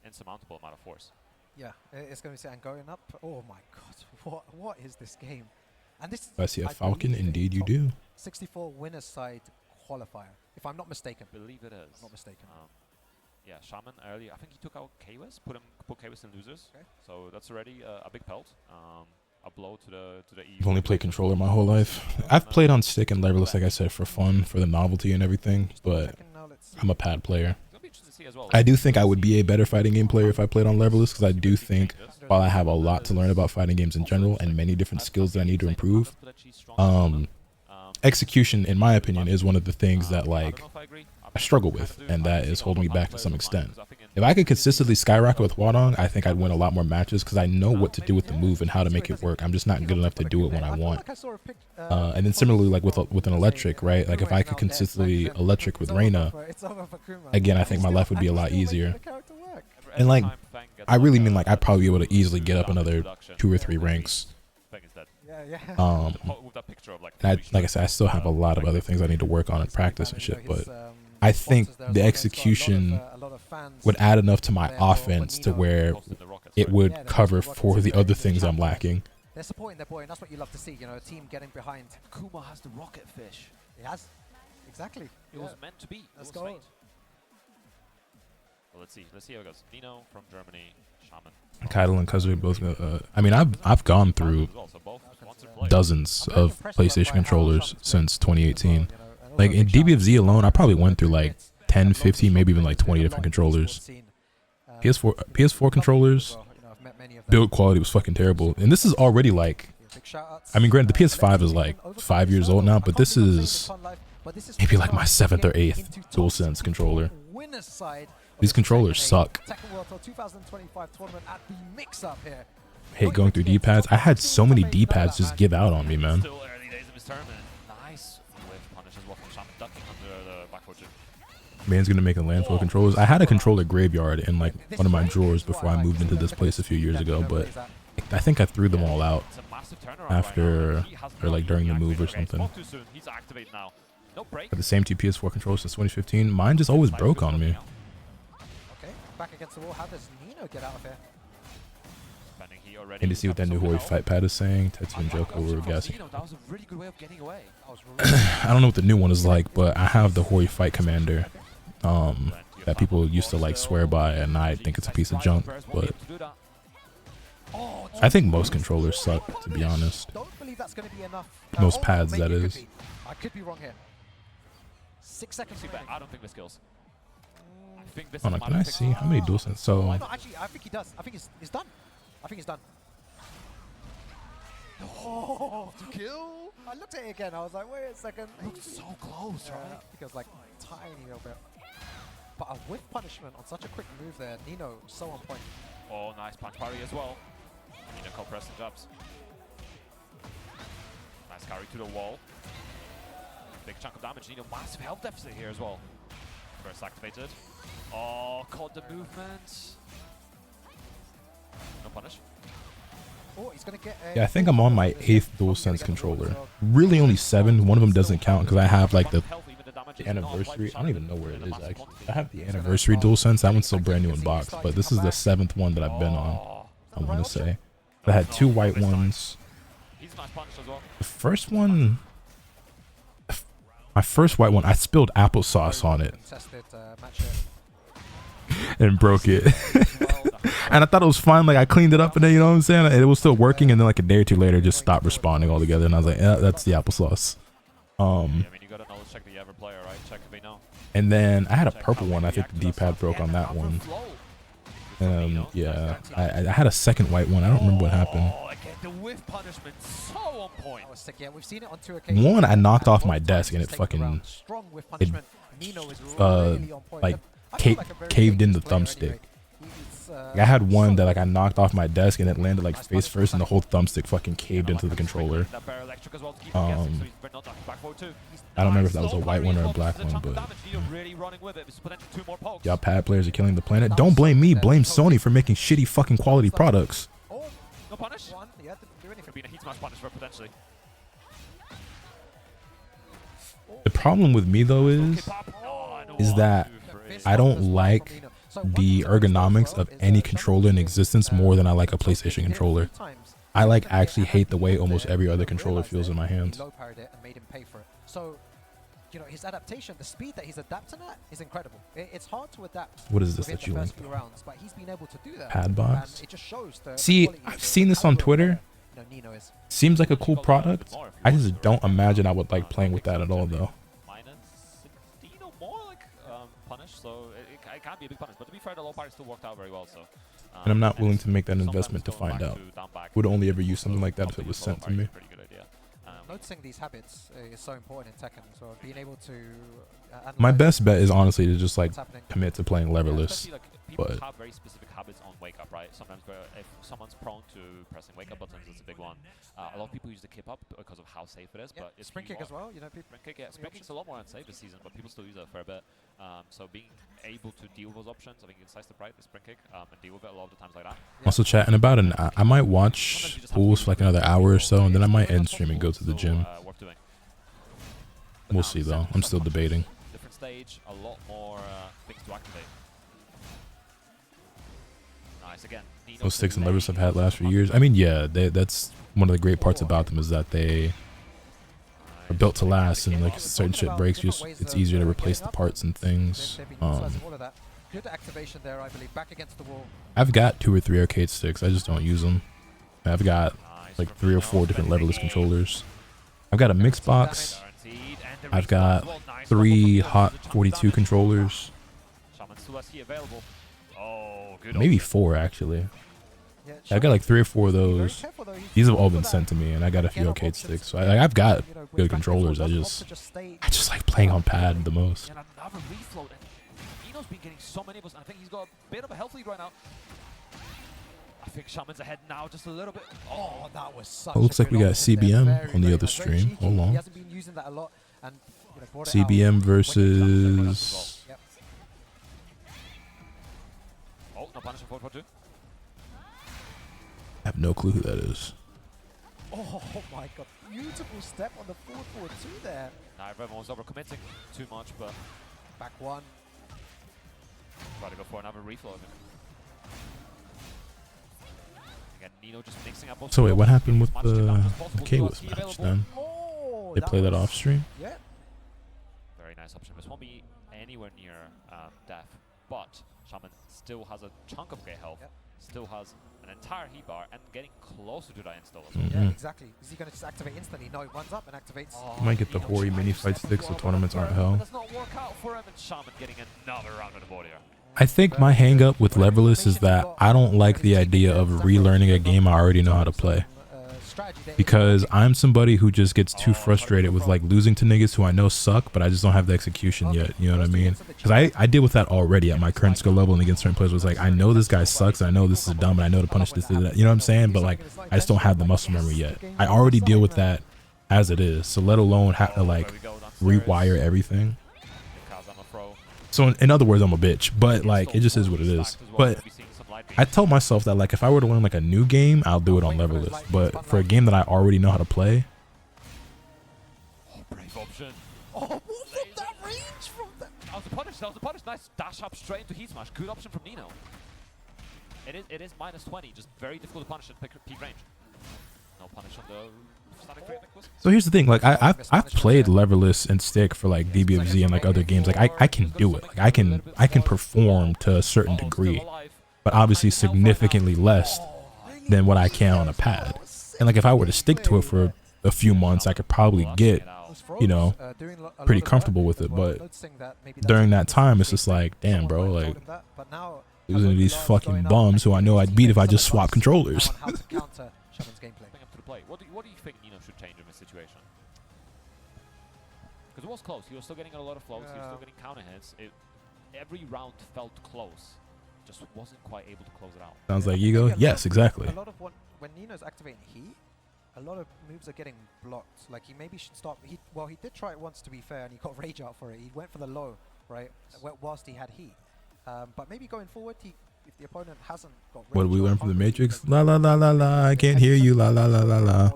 insurmountable amount of force. Yeah, it's going to be going up. Oh my God, what is this game? And this I see a Falcon. Indeed, you do. 64 winners side qualifier, if I'm not mistaken. I believe it is. I'm not mistaken. Yeah, Shaman earlier. I think he took out Kwis, put Kwis in losers. Okay. So that's already a big pelt. A blow to the E. I've only played controller my whole life. I've played on stick and Leveless, like I said, for fun, for the novelty and everything. But I'm a pad player. I do think I would be a better fighting game player if I played on Leveless, because I do think while I have a lot to learn about fighting games in general and many different skills that I need to improve, execution, in my opinion, is one of the things that like I struggle with, and that is holding me back to some extent. If I could consistently skyrocket with Hwadong, I think I'd win a lot more matches because I know what to do with the move and how to make it work. I'm just not good enough to do it when I want. And then similarly, like with an electric, right? Like if I could consistently electric with Reyna, again, I think my life would be a lot easier. And like, I really mean like I'd probably be able to easily get up another 2 or 3 ranks. Like I said, I still have a lot of other things I need to work on and practice and shit, but I think the execution would add enough to my offense to where it would cover for the other things I'm lacking. They're supporting their boy, and that's what you love to see, you know, a team getting behind. Kuma has the rocket fish. He has. Exactly. It was meant to be. Let's go. Well, let's see how it goes. Nino from Germany, Shaman. Kaido and Kazuya both. I mean, I've gone through dozens of PlayStation controllers since 2018. Like in DBFZ alone, I probably went through like 10, 15, maybe even like 20 different controllers. PS4 controllers, build quality was fucking terrible. And this is already like, I mean, granted, the PS5 is like 5 years old now, but this is maybe like my 7th or 8th DualSense controller. These controllers suck. I hate going through D-pads. I had so many D-pads just give out on me, man. Man's gonna make a landfill controllers. I had a controller graveyard in like one of my drawers before I moved into this place a few years ago, but I think I threw them all out after or like during the move or something. Got the same two PS4 controllers since 2015. Mine just always broke on me. Okay, back against the wall. How does Nino get out of here? Need to see what that new Hori fight pad is saying. Tetsu and Joko were guessing. That was a really good way of getting away. I don't know what the new one is like, but I have the Hori fight commander that people used to like swear by, and I think it's a piece of junk. But I think most controllers suck, to be honest. Don't believe that's going to be enough. Most pads, that is. I could be wrong here. 6 seconds. I don't think this kills. Hold on, can I see how many dual sense? So No, actually, I think he does. I think he's done. I think he's done. Oh, to kill! I looked at it again. I was like, wait a second. Looks so close, right? I think it was like tiny little bit. But a whiff punishment on such a quick move there. Nino, so on point. Oh, nice punch parry as well. Nino cold pressing jabs. Nice carry to the wall. Big chunk of damage. Nino, massive health deficit here as well. First activated. Oh, caught the movement. No punish. Oh, he's gonna get yeah, I think I'm on my 8th DualSense controller. Really only 7. One of them doesn't count because I have like the anniversary. I don't even know where it is actually. I have the anniversary DualSense. That one's still brand new in box, but this is the 7th one that I've been on. I want to say. I had 2 white ones. The first one, my first white one, I spilled applesauce on it and broke it. And I thought it was fine, like I cleaned it up and then, you know what I'm saying, it was still working, and then like a day or two later it just stopped responding altogether, and I was like, yeah, that's the applesauce. And then I had a purple one. I think the D-pad broke on that one. Yeah, I had a second white one. I don't remember what happened. The whiff punishment so on point. Yeah, we've seen it on 2 occasions. One, I knocked off my desk and it fucking like caved in the thumbstick. I had one that like I knocked off my desk and it landed like face first, and the whole thumbstick fucking caved into the controller. I don't remember if that was a white one or a black one, but y'all pad players are killing the planet. Don't blame me, blame Sony for making shitty fucking quality products. No punish? Could be a heat smash punish for potentially. The problem with me though is that I don't like the ergonomics of any controller in existence more than I like a PlayStation controller. I like actually hate the way almost every other controller feels in my hands. So, you know, his adaptation, the speed that he's adapting at is incredible. It's hard to adapt. What is this that you link? Rounds, but he's been able to do that. Pad box. It just shows the See, I've seen this on Twitter. Nino is. Seems like a cool product. I just don't imagine I would like playing with that at all though. Punish, so it can't be a big punish, but to be fair, the low party still worked out very well. So, and I'm not willing to make that investment to find out. Would only ever use something like that if it was sent to me. Noticing these habits is so important in Tekken, so being able to my best bet is honestly to just like commit to playing leverless. People have very specific habits on wake up, right? Sometimes if someone's prone to pressing wake up buttons, it's a big one. A lot of people use the kip up because of how safe it is, but it's sprint kick as well. You know, sprint kick, yeah, sprint kick's a lot more unsafe this season, but people still use it for a bit. So being able to deal with those options, I think it's nice to pride the sprint kick and deal with it a lot of the times like that. Also, chat in about an I might watch pools for like another hour or so, and then I might end stream and go to the gym. We'll see though. I'm still debating. Different stage, a lot more things to activate. Nice again. Those sticks and levers I've had last few years. I mean, yeah, that's one of the great parts about them is that they are built to last, and like certain shit breaks, just it's easier to replace the parts and things. Good activation there, I believe. Back against the wall. I've got 2 or 3 arcade sticks. I just don't use them. I've got like 3 or 4 different leverless controllers. I've got a mix box. I've got 3 Hot 42 controllers. Maybe 4 actually. I got like 3 or 4 of those. These have all been sent to me, and I got a few arcade sticks. So I've got good controllers. I just like playing on pad the most. And another refloat. Nino's been getting so many of us. I think he's got a bit of a health lead right now. I think Shaman's ahead now, just a little bit. Oh, that was such. It looks like we got CBM on the other stream. Hold on. CBM versus No punish on 4-4-2. I have no clue who that is. Oh my god, beautiful step on the 4-4-2 there. Now everyone's overcommitting too much, but Back one. try to go for another reflow. Again, Nino just mixing up. So wait, what happened with the K-List match then? Oh, They play that was- off stream? Yeah. Very nice option. This won't be anywhere near death, but Shaman still has a chunk of great health, still has an entire heat bar, and getting closer to that install as well. Yeah, exactly. Is he going to just activate instantly? No, he runs up and activates. You might get the Hori mini fight sticks, so tournaments aren't hell. Does not work out for him, and Shaman getting another round on the board here. I think my hang up with Leverless is that I don't like the idea of relearning a game I already know how to play. Because I'm somebody who just gets too frustrated with like losing to niggas who I know suck, but I just don't have the execution yet. You know what I mean? Because I deal with that already at my current skill level and against certain players. It's like, I know this guy sucks. I know this is dumb and I know to punish this. You know what I'm saying? But like, I just don't have the muscle memory yet. I already deal with that as it is. So let alone have to like rewire everything. So in other words, I'm a bitch, but like, it just is what it is. But I tell myself that like if I were to learn like a new game, I'll do it on Leverless. But for a game that I already know how to play, Brave option. Oh, what from that range from that? That was the punish. That was the punish. Nice dash up straight into heat smash. Good option from Nino. It is minus 20. Just very difficult to punish at peak range. No punish on the static frame. so here's the thing, like I've played Leverless and Stick for like DBFZ and like other games. Like I can do it. Like I can perform to a certain degree, but obviously significantly less than what I can on a pad. And like if I were to stick to it for a few months, I could probably get, you know, pretty comfortable with it. But during that time, it's just like, damn, bro, like losing to these fucking bums who I know I'd beat if I just swap controllers. What do you think Nino should change in this situation? Because it was close. He was still getting a lot of floats. He was still getting counter hits. Every round felt close. Just wasn't quite able to close it out. Sounds like ego. Yes, exactly. A lot of when Nino's activating heat, a lot of moves are getting blocked. Like he maybe should stop. He did try it once to be fair, and he got rage out for it. He went for the low, right, whilst he had heat. But maybe going forward, if the opponent hasn't got rage, What did we learn from the Matrix? La la la la la. I can't hear you. La la la la la.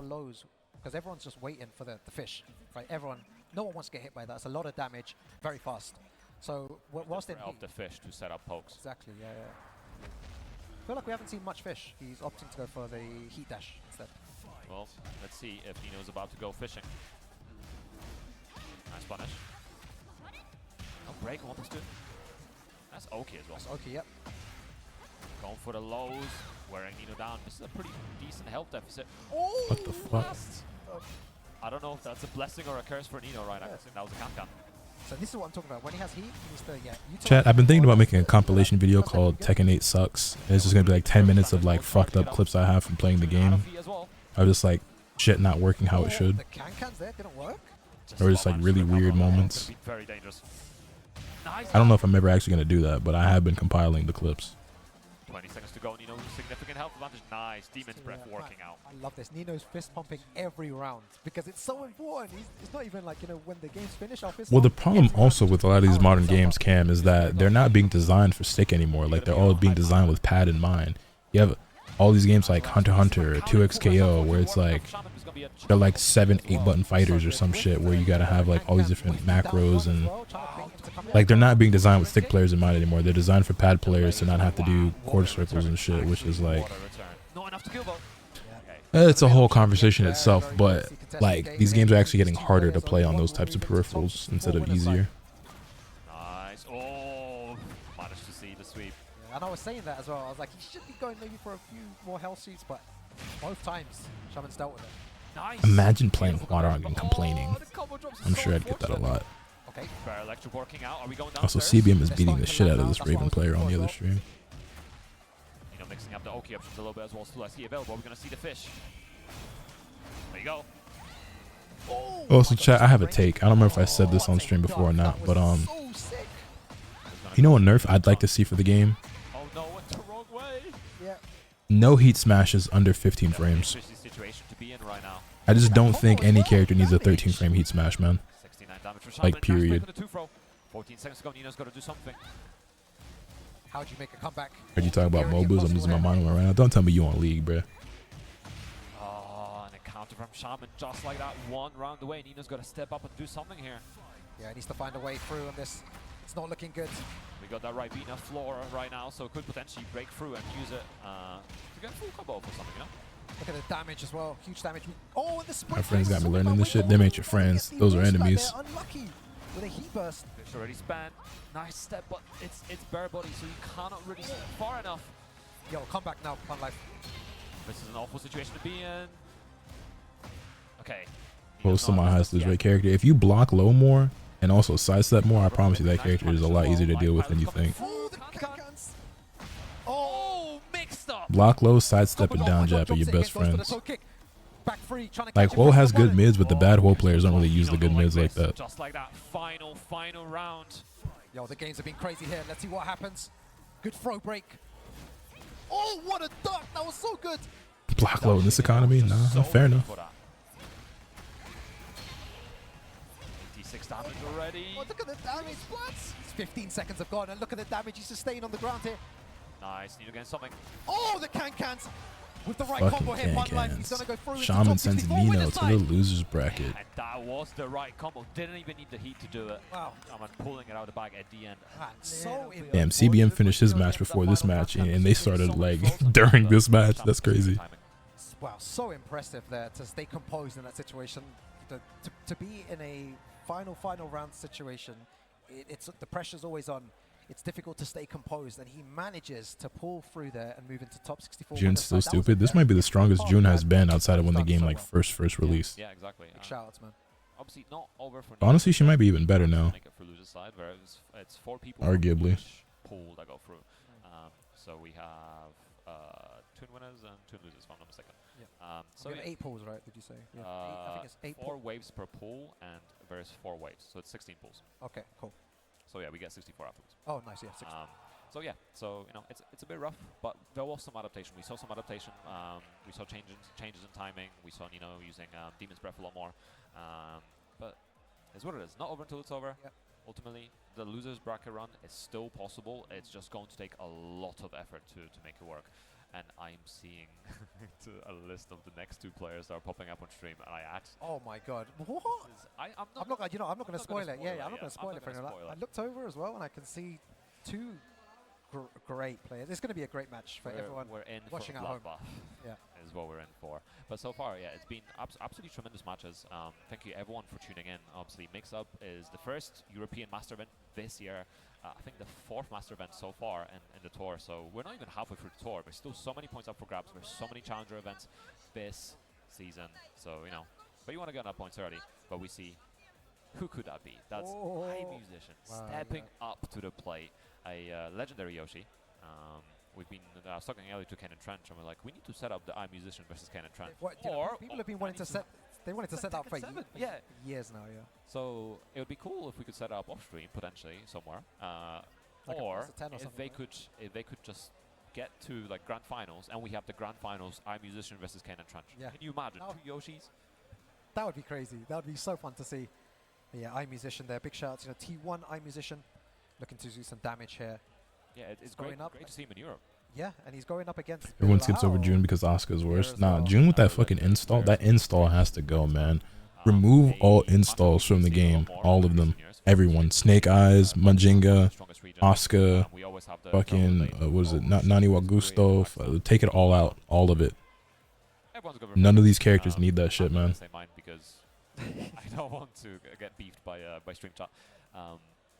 Because everyone's just waiting for the fish, right? No one wants to get hit by that. It's a lot of damage, very fast. So whilst in heat, the fish to set up pokes. Exactly. Yeah. I feel like we haven't seen much fish. He's opting to go for the heat dash instead. Well, let's see if Nino's about to go fishing. Nice punish. No break, 1+2. That's okay as well. That's okay, yep. Going for the lows, wearing Nino down. This is a pretty decent health deficit. Oh, What the fuck? I don't know if that's a blessing or a curse for Nino right now. I think that was a can-can. So this is what I'm talking about. When he has heat, he needs to, Chat, I've been thinking about making a compilation video called Tekken 8 Sucks. And it's just going to be like 10 minutes of like fucked up clips I have from playing the game. Of just like shit not working how it should. The can-cans there didn't work? Or just like really weird moments. Very dangerous. I don't know if I'm ever actually going to do that, but I have been compiling the clips. 20 seconds to go. Nino, significant health advantage. Nice. Demon's Breath working out. I love this. Nino's fist pumping every round because it's so important. It's not even like, when the game's finished, I'll fist Well, the pump problem every also round. with a lot of these modern games, Cam, is that they're not being designed for stick anymore. Like, they're all being designed with pad in mind. You have all these games like Hunter x Hunter or 2XKO where it's like they're like 7-8 button fighters or some shit where you gotta have like all these different macros, and like they're not being designed with stick players in mind anymore. They're designed for pad players to not have to do quarter circles and shit, which is like, it's a whole conversation itself. But like, these games are actually getting harder to play on those types of peripherals instead of easier. Nice. Oh, managed to see the sweep. And I was saying that as well. I was like, he should be going maybe for a few more health suits, but both times Shaman's dealt with it. Nice. Imagine playing Huarong and complaining. I'm sure I'd get that a lot. Okay. Electric working out. Are we going Also, downstairs? CBM is beating the shit out of this Raven player on the other stream. Mixing up the Oki options a little bit as well. Still I see available. We're going to see the fish. There you go. Also, chat, I have a take. I don't remember if I said this on stream before or not, but you know what nerf I'd like to see for the game? Oh no, went the wrong way. Yeah. No heat smashes under 15 frames. I just don't think any character needs a 13 frame heat smash, man. 69 damage for Shaman. Like, period. 14 seconds to go. Nino's got to do something. How do you make a comeback? Heard you talk about MOBAs. I'm losing my mind right now. Don't tell me you on League, bruh. Oh, and a counter from Shaman just like that. One round away. Nino's got to step up and do something here. Yeah, he needs to find a way through on this. It's not looking good. We got that Ribena floor right now, so could potentially break through and use it to get a full combo for something, you know? Look at the damage as well. Huge damage. Oh, and the split. My friends got me learning this shit. Them ain't your friends. Those are enemies. Unlucky with a heat burst. It's already spanned. Nice step, but it's bare body, so you cannot really step far enough. Yo, come back now, Fun Life. This is an awful situation to be in. Okay. Post my highest this right character. If you block low more and also sidestep more, I promise you that character is a lot easier to deal with than you think. Oh, the can-cans. Oh, mixed up. Block low, sidestep, and down jab are your best friends. Back free, Like, WoW has good mids, but the bad WoW players don't really use the good mids like that. Just like that final round. Yo, the games have been crazy here. Let's see what happens. Good throw break. Oh, what a duck. That was so good. Block low in this economy? Nah, fair enough. 86 damage already. Oh, look at the damage. What? 15 seconds have gone, and look at the damage he's sustained on the ground here. Nice, need to get something. Oh, the can-cans. With the right Fucking combo here, Fun Life. He's gonna go through. Shaman sends Nino to the losers bracket. And that was the right combo. Didn't even need the heat to do it. Wow. Shaman pulling it out of the bag at the end. So Damn, CBM finished his match before this match, and they started like during this match. That's crazy. Wow, so impressive there to stay composed in that situation. To be in a final round situation, it's the pressure's always on. It's difficult to stay composed, and he manages to pull through there and move into top 64. June's still stupid. This might be the strongest June has been outside of when the game like first released. Yeah, exactly. Big shoutouts, man. Obviously not over for Honestly, she might be even better now. Make it for loser side, where it's 4 people Arguably. pool that go through. So we have 2 winners and 2 losers, if I'm not mistaken. Yeah. So we have 8 pools, right? Did you say? Yeah. I think it's 8 4 waves per pool, and there's 4 waves, so it's 16 pools. Okay, cool. So yeah, we get 64 afterwards. Oh, nice, yeah. 60. So yeah, so you know, it's a bit rough, but there was some adaptation. We saw some adaptation. We saw changes in timing. We saw Nino using Demon's Breath a lot more. But it's what it is. Not over until it's over. Yep. Ultimately, the losers bracket run is still possible. It's just going to take a lot of effort to make it work. And I'm seeing a list of the next 2 players that are popping up on stream, and oh my god! What? I'm not going to spoil it. Yeah, I'm not going to spoil it for anyone. I looked over as well, and I can see 2 great players. It's going to be a great match for everyone watching at home. Yeah, is what we're in for. But so far, yeah, it's been absolutely tremendous matches. Thank you everyone for tuning in. Obviously, Mix Up is the first European Master event this year. I think the 4th Master event so far in the tour. So we're not even halfway through the tour. There's still so many points up for grabs. There's so many Challenger events this season. So, you know, but you want to get enough points early. But we see, who could that be? That's iMusician stepping up to the plate. A legendary Yoshi. We've been talking earlier to Ken and Trench, and we're like, we need to set up the iMusician versus Ken and Trench. People have been wanting to set. They wanted to set that up for years now, yeah. So it would be cool if we could set it up off stream potentially somewhere, like or if they could just get to like grand finals, and we have the grand finals iMusician versus Ken and Trench. Yeah. Can you imagine 2 Yoshis? That would be crazy. That would be so fun to see. But yeah, iMusician there. Big shout out to T1 iMusician, looking to do some damage here. Yeah, it's great to see him in Europe. Yeah, and he's going up against... Everyone skips over June because Asuka's worse. Nah, June with that fucking install. That install has to go, man. Remove all installs from the game. All of them. Everyone. Snake Eyes, Majinga, Asuka, fucking, what is it? Naniwa Gusto. Take it all out. All of it. None of these characters need that shit, man. Because I don't want to get beefed by stream chat.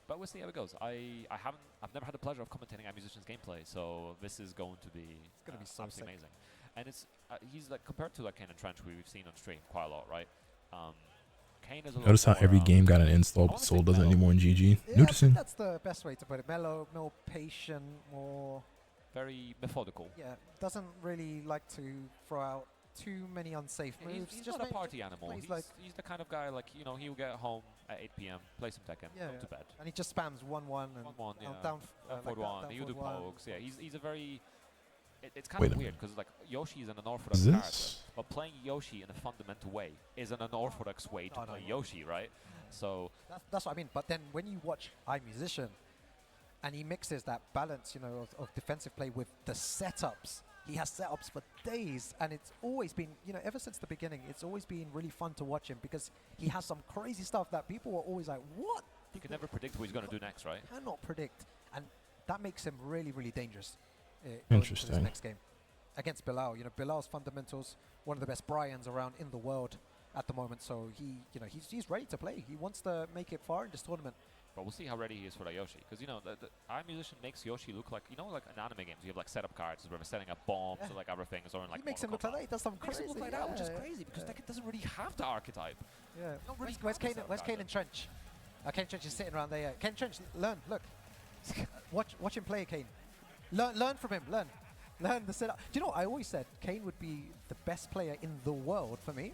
But we'll see how it goes. I've never had the pleasure of commentating iMusician's gameplay, so this is going to be so absolutely amazing. And it's he's like compared to like Kane and Trench we've seen on stream quite a lot, right? Kane is a Notice how every game got an install, but Soul doesn't anymore in GG. Yeah, Noticing. That's the best way to put it. Mellow, more patient, more very methodical. Yeah, doesn't really like to throw out too many unsafe moves. He's just not a party animal. He's the kind of guy, like, you know, he'll get home at 8 p.m, play some Tekken, go to bed. And he just spams 1-1 and down forward one. He'll do pokes. Yeah, he's a very... It's kind of weird because like Yoshi is an unorthodox character, but playing Yoshi in a fundamental way is an unorthodox way to play Yoshi, right? So that's what I mean. But then when you watch iMusician, And he mixes that balance, you know, of defensive play with the setups. He has setups for days, and it's always been, you know, ever since the beginning, it's always been really fun to watch him because he has some crazy stuff that people were always like, what? You can never predict what he's going to do next, right? Cannot predict. And that makes him really, really dangerous. Interesting. This next game. Against Balo. You know, Bilal's fundamentals, one of the best Bryans around in the world at the moment. So he's ready to play. He wants to make it far in this tournament. But we'll see how ready he is for that Yoshi. Because, you know, our musician makes Yoshi look like, you know, like in anime games, you have like setup cards where we're setting up bombs or like other things. Or in like he makes him look like that. He does something crazy. Makes him look like that, which is crazy because Tekken doesn't really have the archetype. Yeah. Where's Kane and Trench? Kane Trench is sitting around there. Kane Trench, learn, look. watch him play, Kane. Learn from him, learn the setup. Do you know what I always said? Kane would be the best player in the world for me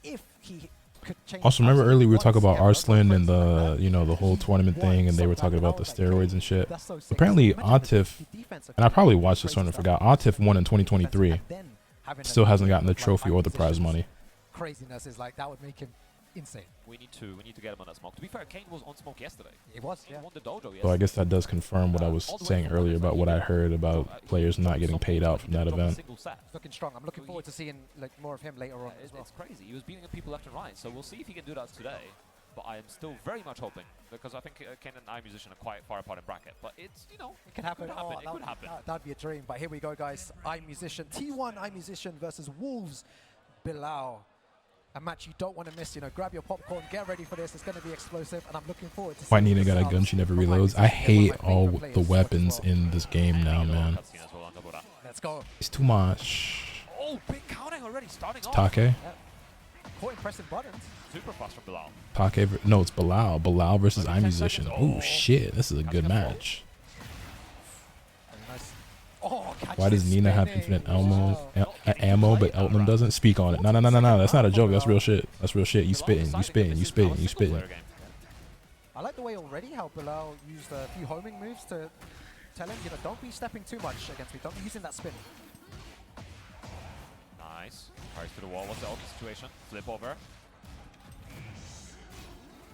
if he could change. Also, remember earlier we were talking about Arslan and the, you know, the whole tournament thing, and they were talking about the steroids and shit. Apparently Atif, and I probably watched this one and forgot, Atif won in 2023. Still hasn't gotten the trophy or the prize money. Craziness is like, that would make him insane. We need to get him on that smoke. To be fair, Kane was on smoke yesterday. He was, He won the dojo yesterday. So I guess that does confirm what I was saying earlier about what I heard about players not getting paid out from that event. Looking strong. I'm looking forward to seeing like more of him later on as well. It's crazy. He was beating up people left and right. So we'll see if he can do that today. But I am still very much hoping, because I think Kane and iMusician are quite far apart in bracket. But it's, you know, it could happen. It could happen. That'd be a dream. But here we go, guys. iMusician, T1 iMusician versus Wolves Bilal. A match you don't want to miss. You know, grab your popcorn, get ready for this. It's going to be explosive, and I'm looking forward to Why Nina got a gun she never reloads? I hate all the weapons in this game now, man. Let's go. It's too much. Oh, big counting already, starting off. Take? Yeah. Quite impressive buttons. Super fast from Bilal. Take, no, it's Bilal. Bilal versus iMusician. Oh shit, this is a good match. Oh, why does Nina have infinite ammo, but Elton doesn't? Speak on it. No, that's not a joke. That's real shit. That's real shit. You spitting. I like the way already how Bilal used a few homing moves to tell him, you know, don't be stepping too much against me. Don't be using that spin. Nice. Carries to the wall. What's the ultimate situation? Flip over.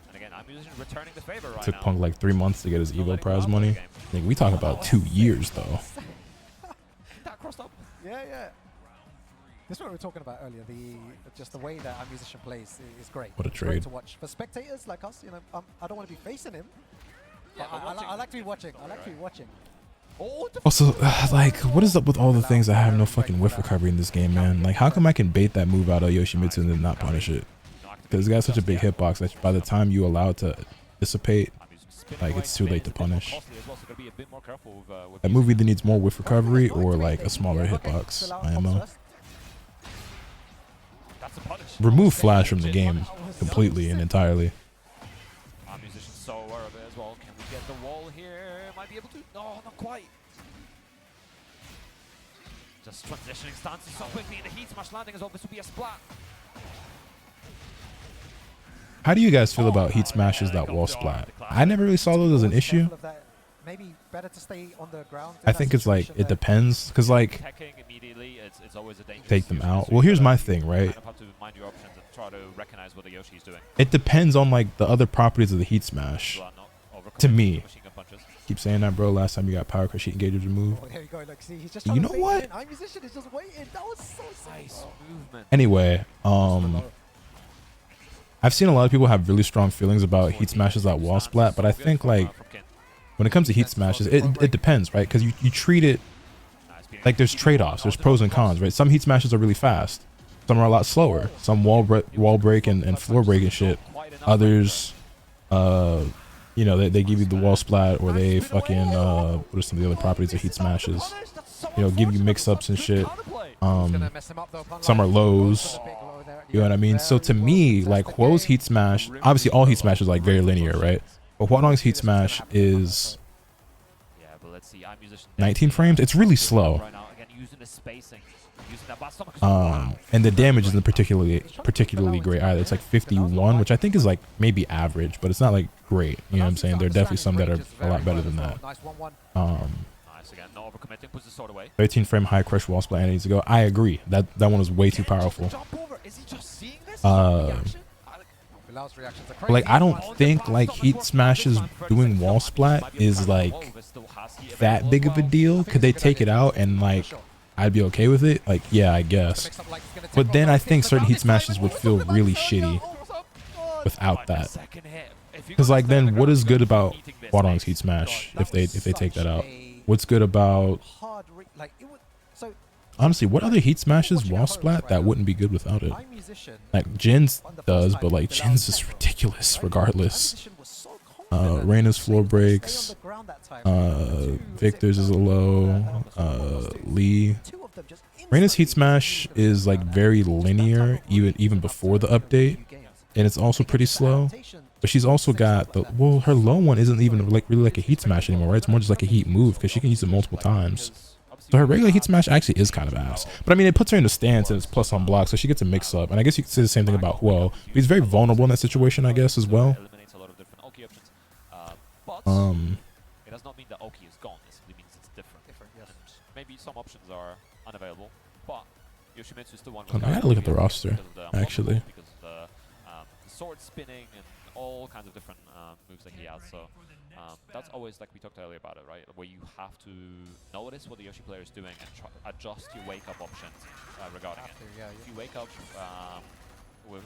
And again, iMusician returning the favor right now. Took Punk like 3 months to get his Evo prize money. Like, we talk about 2 years though. Yeah. This is what we were talking about earlier. Just the way that iMusician plays is great. What a it's trade. Great to watch. For spectators like us, you know, I don't want to be facing him. Yeah, I like to be watching. I like to be watching. Also, like, what is up with all the things that have no fucking whiff recovery in this game, man? Like, how come I can bait that move out of Yoshimitsu and then not punish it? Because it's got such a big hitbox that by the time you allow it to dissipate, like, it's too late to punish. That move either needs more whiff recovery or like a smaller hitbox IMO. Remove flash from the game completely and entirely. iMusician so aware of it as well. Can we get the wall here? Might be able to. No, not quite. Just transitioning stances so quickly. The heat smash landing as well. This will be a splat. How do you guys feel about heat smashes that wall splat? I never really saw those as an issue. Maybe better to stay on the ground. I think it's like, it depends, because like, it's always a take them out. Well, here's my thing, right? Have to mind your options and try to recognize what the Yoshi's doing. It depends on like the other properties of the heat smash. To me. Keep saying that, bro. Last time you got power crush heat engagers removed. Oh, there you go. Look, see, he's just you know what? iMusician is just waiting. That was so nice movement. Anyway, I've seen a lot of people have really strong feelings about heat smashes that wall splat, but I think like when it comes to heat smashes, it depends, right? Because you treat it like there's trade-offs, there's pros and cons, right? Some heat smashes are really fast, some are a lot slower, some wall break and floor break and shit. Others, you know, they give you the wall splat, or they fucking what are some of the other properties of heat smashes? You know, give you mix-ups and shit. Some are lows. You know what I mean? So to me, like Huo's heat smash, obviously all heat smash is like very linear, right? But Huanong's heat smash is 19 frames. It's really slow. And the damage isn't particularly great either. It's like 51, which I think is like maybe average, but it's not like great. You know what I'm saying? There are definitely some that are a lot better than that. 13 frame high crush wall splat needs to go. I agree. That one was way too powerful. Like, I don't think like heat smashes doing wall splat is like that big of a deal. Could they take it out and like I'd be okay with it? Like, yeah, I guess. But then I think certain heat smashes would feel really shitty without that. Because like then what is good about Hwadong's heat smash if they take that out? What's good about honestly, what other heat smashes wall splat that wouldn't be good without it? Like Jin's does, but like Jin's is ridiculous regardless. Reyna's floor breaks. Victor's is a low. Lee. Reyna's heat smash is like very linear even before the update, and it's also pretty slow. But she's also got the her low one isn't even like really like a heat smash anymore, right? It's more just like a heat move because she can use it multiple times. So her regular heat smash actually is kind of ass. But I mean, it puts her in the stance and it's plus on block, so she gets a mix up. And I guess you could say the same thing about Huo. But he's very vulnerable in that situation, I guess, as well. It does not mean that Oki is gone. It simply means it's different. Yes. Maybe some options are unavailable, but Yoshimitsu is still one. I gotta look at the roster, actually. Because of the sword spinning and all kinds of different moves that he has. So that's always, like we talked earlier about it, right? Where you have to notice what the Yoshi player is doing and adjust your wake-up options regarding it. If you wake up,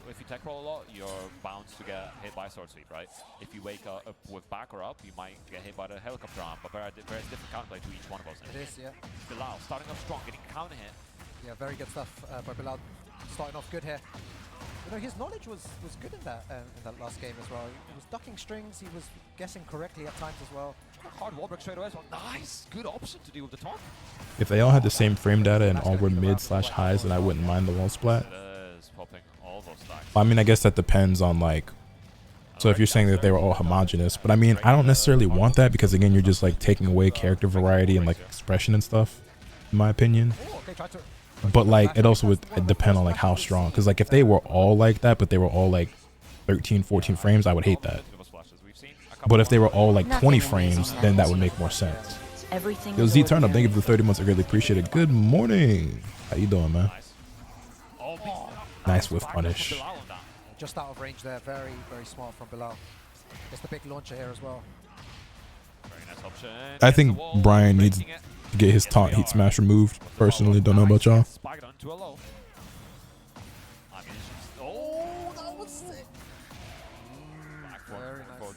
if you tech roll a lot, you're bound to get hit by sword sweep, right? If you wake up with back or up, you might get hit by the helicopter arm, but there's different counterplay to each one of us. It is, yeah. Bilal starting off strong, getting counter hit. Yeah, very good stuff by Bilal. Starting off good here. You know, his knowledge was good in that last game as well. He was ducking strings, he was guessing correctly at times as well. Hard wall break straight away as well. Nice, good option to deal with the taunt. If they all had the same frame data and all were mid/highs, then I wouldn't mind the wall splat. Popping all those stacks. I mean, I guess that depends on like. So if you're saying that they were all homogenous, but I mean, I don't necessarily want that because again, you're just like taking away character variety and like expression and stuff, in my opinion. But like, it also would depend on like how strong. Because like, if they were all like that, but they were all like 13, 14 frames, I would hate that. But if they were all like 20 frames, then that would make more sense. Yo, Z Turnip, thank you for the 30 months. I greatly appreciate it. Good morning. How you doing, man? Nice whiff punish. Just out of range there. Very, very smart from Bilal. It's the big launcher here as well. Very nice option. I think Brian needs to get his taunt heat smash removed. Personally, don't know about y'all. Oh, that was sick.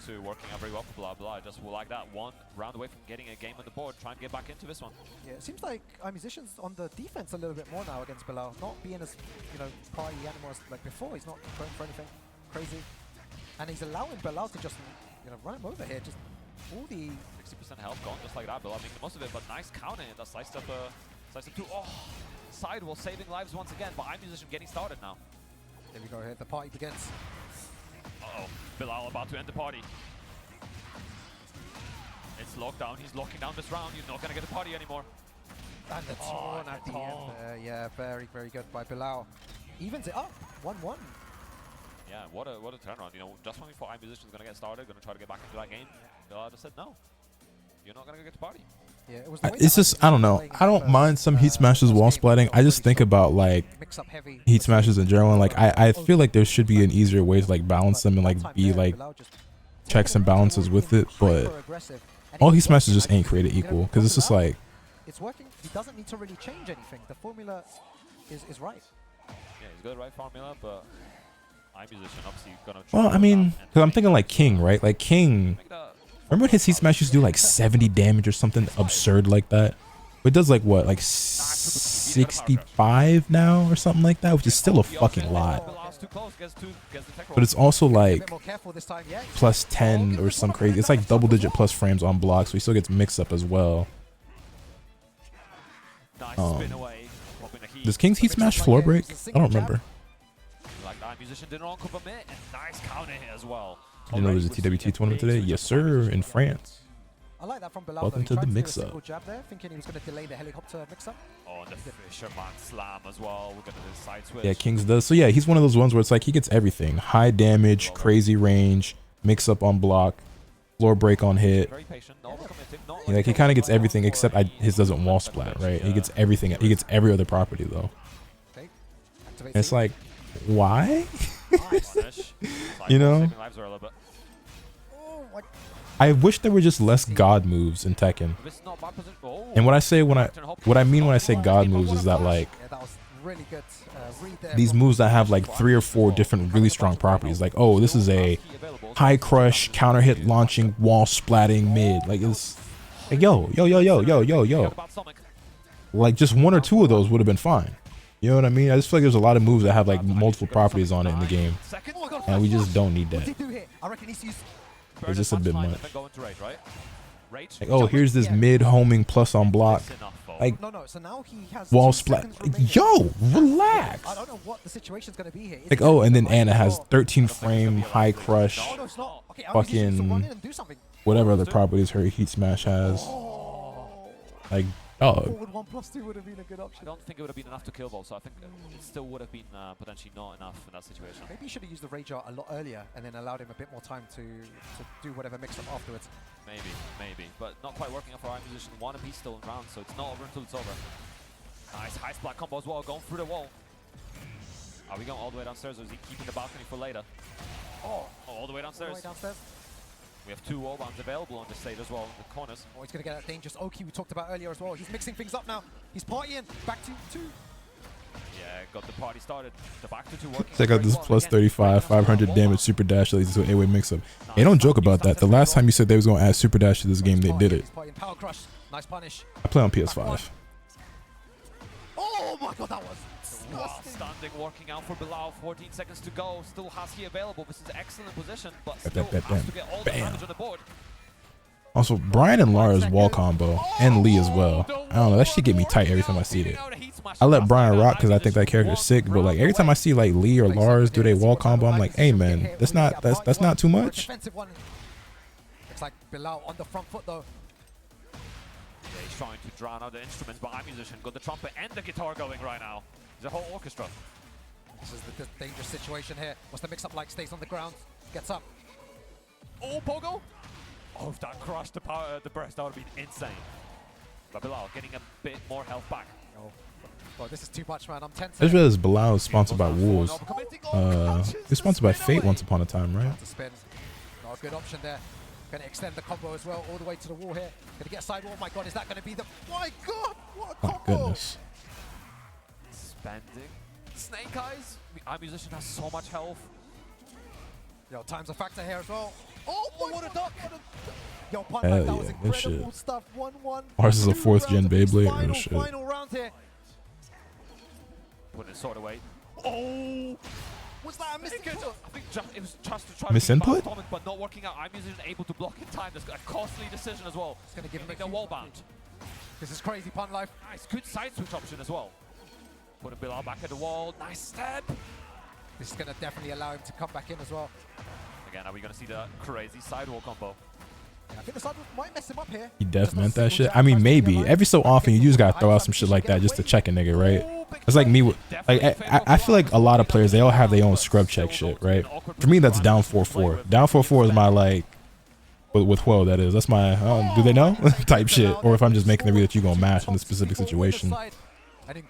Two working out very well for Blah Blah. Just like that, one round away from getting a game on the board. Try and get back into this one. Yeah, it seems like Musician's on the defense a little bit more now against Bilal. Not being as, party animal as like before. He's not going for anything crazy, and he's allowing Bilal to just, run him over here. Just all the 60% health gone, just like that. Bilal making the most of it, but nice counter. That sliced up two. Oh, sidewall saving lives once again. But Musician getting started now. Here we go. Here the party begins. Uh-oh, Bilal about to end the party. It's locked down, he's locking down this round, you're not gonna get the party anymore. And the taunt at the end there, yeah, very, very good by Bilal. Evens it up, 1-1. Yeah, what a turnaround, just when we thought Musician's gonna get started, gonna try to get back into that game, Bilal just said no. You're not gonna get the party. Yeah, it's just, I don't know. I don't mind some heat smashes wall splatting. I just think about like heat smashes in general. And like I feel like there should be an easier way to like balance them and like be like checks and balances with it. But all heat smashes just ain't created equal because it's just like it's working. He doesn't need to really change anything. The formula is right. Yeah, he's got the right formula, but Musician obviously gonna. Well, I mean, because I'm thinking like King, right? Like King. Remember when his heat smash used to do like 70 damage or something absurd like that? It does like what, like 65 now or something like that, which is still a fucking lot. But it's also like plus 10 or some crazy. It's like double digit plus frames on block, so he still gets mixed up as well. Does King's heat smash floor break? I don't remember. Musician didn't commit, and nice counter here as well. You know there's a TWT tournament today? Yes, sir, in France. I like that from Balo. Welcome to the mix-up. Thinking he was going to delay the helicopter mix-up. Oh, the Shaman slam as well. We're going to side switch. Yeah, Kings does. So yeah, he's one of those ones where it's like he gets everything. High damage, crazy range, mix-up on block, floor break on hit. Very patient, like he kind of gets everything except his doesn't wall splat, right? He gets everything. He gets every other property though. And it's like, why? I wish there were just less God moves in Tekken. And what I mean when I say God moves is that like these moves that have like 3 or 4 different really strong properties. Like, oh, this is a high crush, counter hit launching, wall splatting mid. Like it's like yo. Like just 1 or 2 of those would have been fine. You know what I mean? I just feel like there's a lot of moves that have like multiple properties on it in the game, and we just don't need that. It's just a bit much. Like, oh, here's this mid homing plus on block. Like, wall splat. Like, yo, relax. I don't know what the situation's gonna be here. Like, oh, and then Anna has 13 frame, high crush, fucking whatever other properties her heat smash has. Like, dog. Forward 1+2 would have been a good option. I don't think it would have been enough to kill though, so I think it still would have been potentially not enough in that situation. Maybe you should have used the Rage Art a lot earlier and then allowed him a bit more time to do whatever mix-up afterwards. Maybe, but not quite working out for our position. One apiece still in round, so it's not over until it's over. Nice high splat combo as well, going through the wall. Are we going all the way downstairs, or is he keeping the balcony for later? Oh, all the way downstairs. We have 2 wall bounds available on this stage as well, in the corners. Oh, he's going to get that dangerous Oki we talked about earlier as well. He's mixing things up now. He's partying. Back to 2. Yeah, got the party started. The back to 2 working. Check out this plus 35, 500 damage super dash that leads to an 8-way mix-up. Hey, don't joke about that. The last time you said they was going to add super dash to this game, they did it. Power crush. Nice punish. I play on PS5. Oh my god, that was standing, working out for Balo. 14 seconds to go. Still has he available. This is an excellent position, but still has to get all the damage on the board. Also, Brian and Lara's wall combo, and Lee as well. I don't know, that shit get me tight every time I see it. I let Brian rock because I think that character's sick, but like every time I see like Lee or Lars do their wall combo, I'm like, hey man, that's not too much. Looks like Balo on the front foot though. Yeah, he's trying to drown out the instruments, but our musician got the trumpet and the guitar going right now. The whole orchestra. This is the dangerous situation here. What's the mix-up like? Stays on the ground, gets up. Oh, Pogo! Oh, if that crushed the burst, that would have been insane. But Balo getting a bit more health back. Oh, well, this is too much, man. I'm 10 seconds. I just realized Balo is sponsored by Wolves. He's sponsored by Fate once upon a time, right? Spin. Not a good option there. Going to extend the combo as well, all the way to the wall here. Going to get side wall. Oh my god, is that going to be the... My god, what a combo! My goodness. Spending. Snake Eyes. Our musician has so much health. Yo, time's a factor here as well. Oh, what a duck! Yo, Hell that yeah, was incredible stuff. 1-1. Ours is a 4th gen Beyblade. Oh shit. Final round here. Putting it sort of away. Oh! Was that a miss? I think it was just to try misinput? to Misinput, but not working out. Our musician able to block in time. That's a costly decision as well. It's going to give him a wall bound. This is crazy, Pun Life. Nice, good side switch option as well. Putting Balo back at the wall. Nice step. This is going to definitely allow him to come back in as well. Again, are we going to see the crazy sidewall combo? Yeah, I think the sidewall might mess him up here. He def meant that shit. I mean, maybe. Every so often, you just gotta throw out some shit like that just to check a nigga, right? It's like me with, like, I feel like a lot of players, they all have their own scrub check shit, right? For me, that's down 4-4. Down 4-4 is my, like, with Huo, that is. That's my, do they know? type shit. Or if I'm just making the read that you're gonna mash in a specific situation.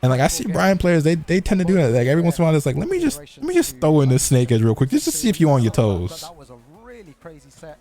And like I see Brian players, they tend to do that. Like every once in a while, it's like let me just throw in this snake edge real quick just to see if you're on your toes. That was a really crazy set.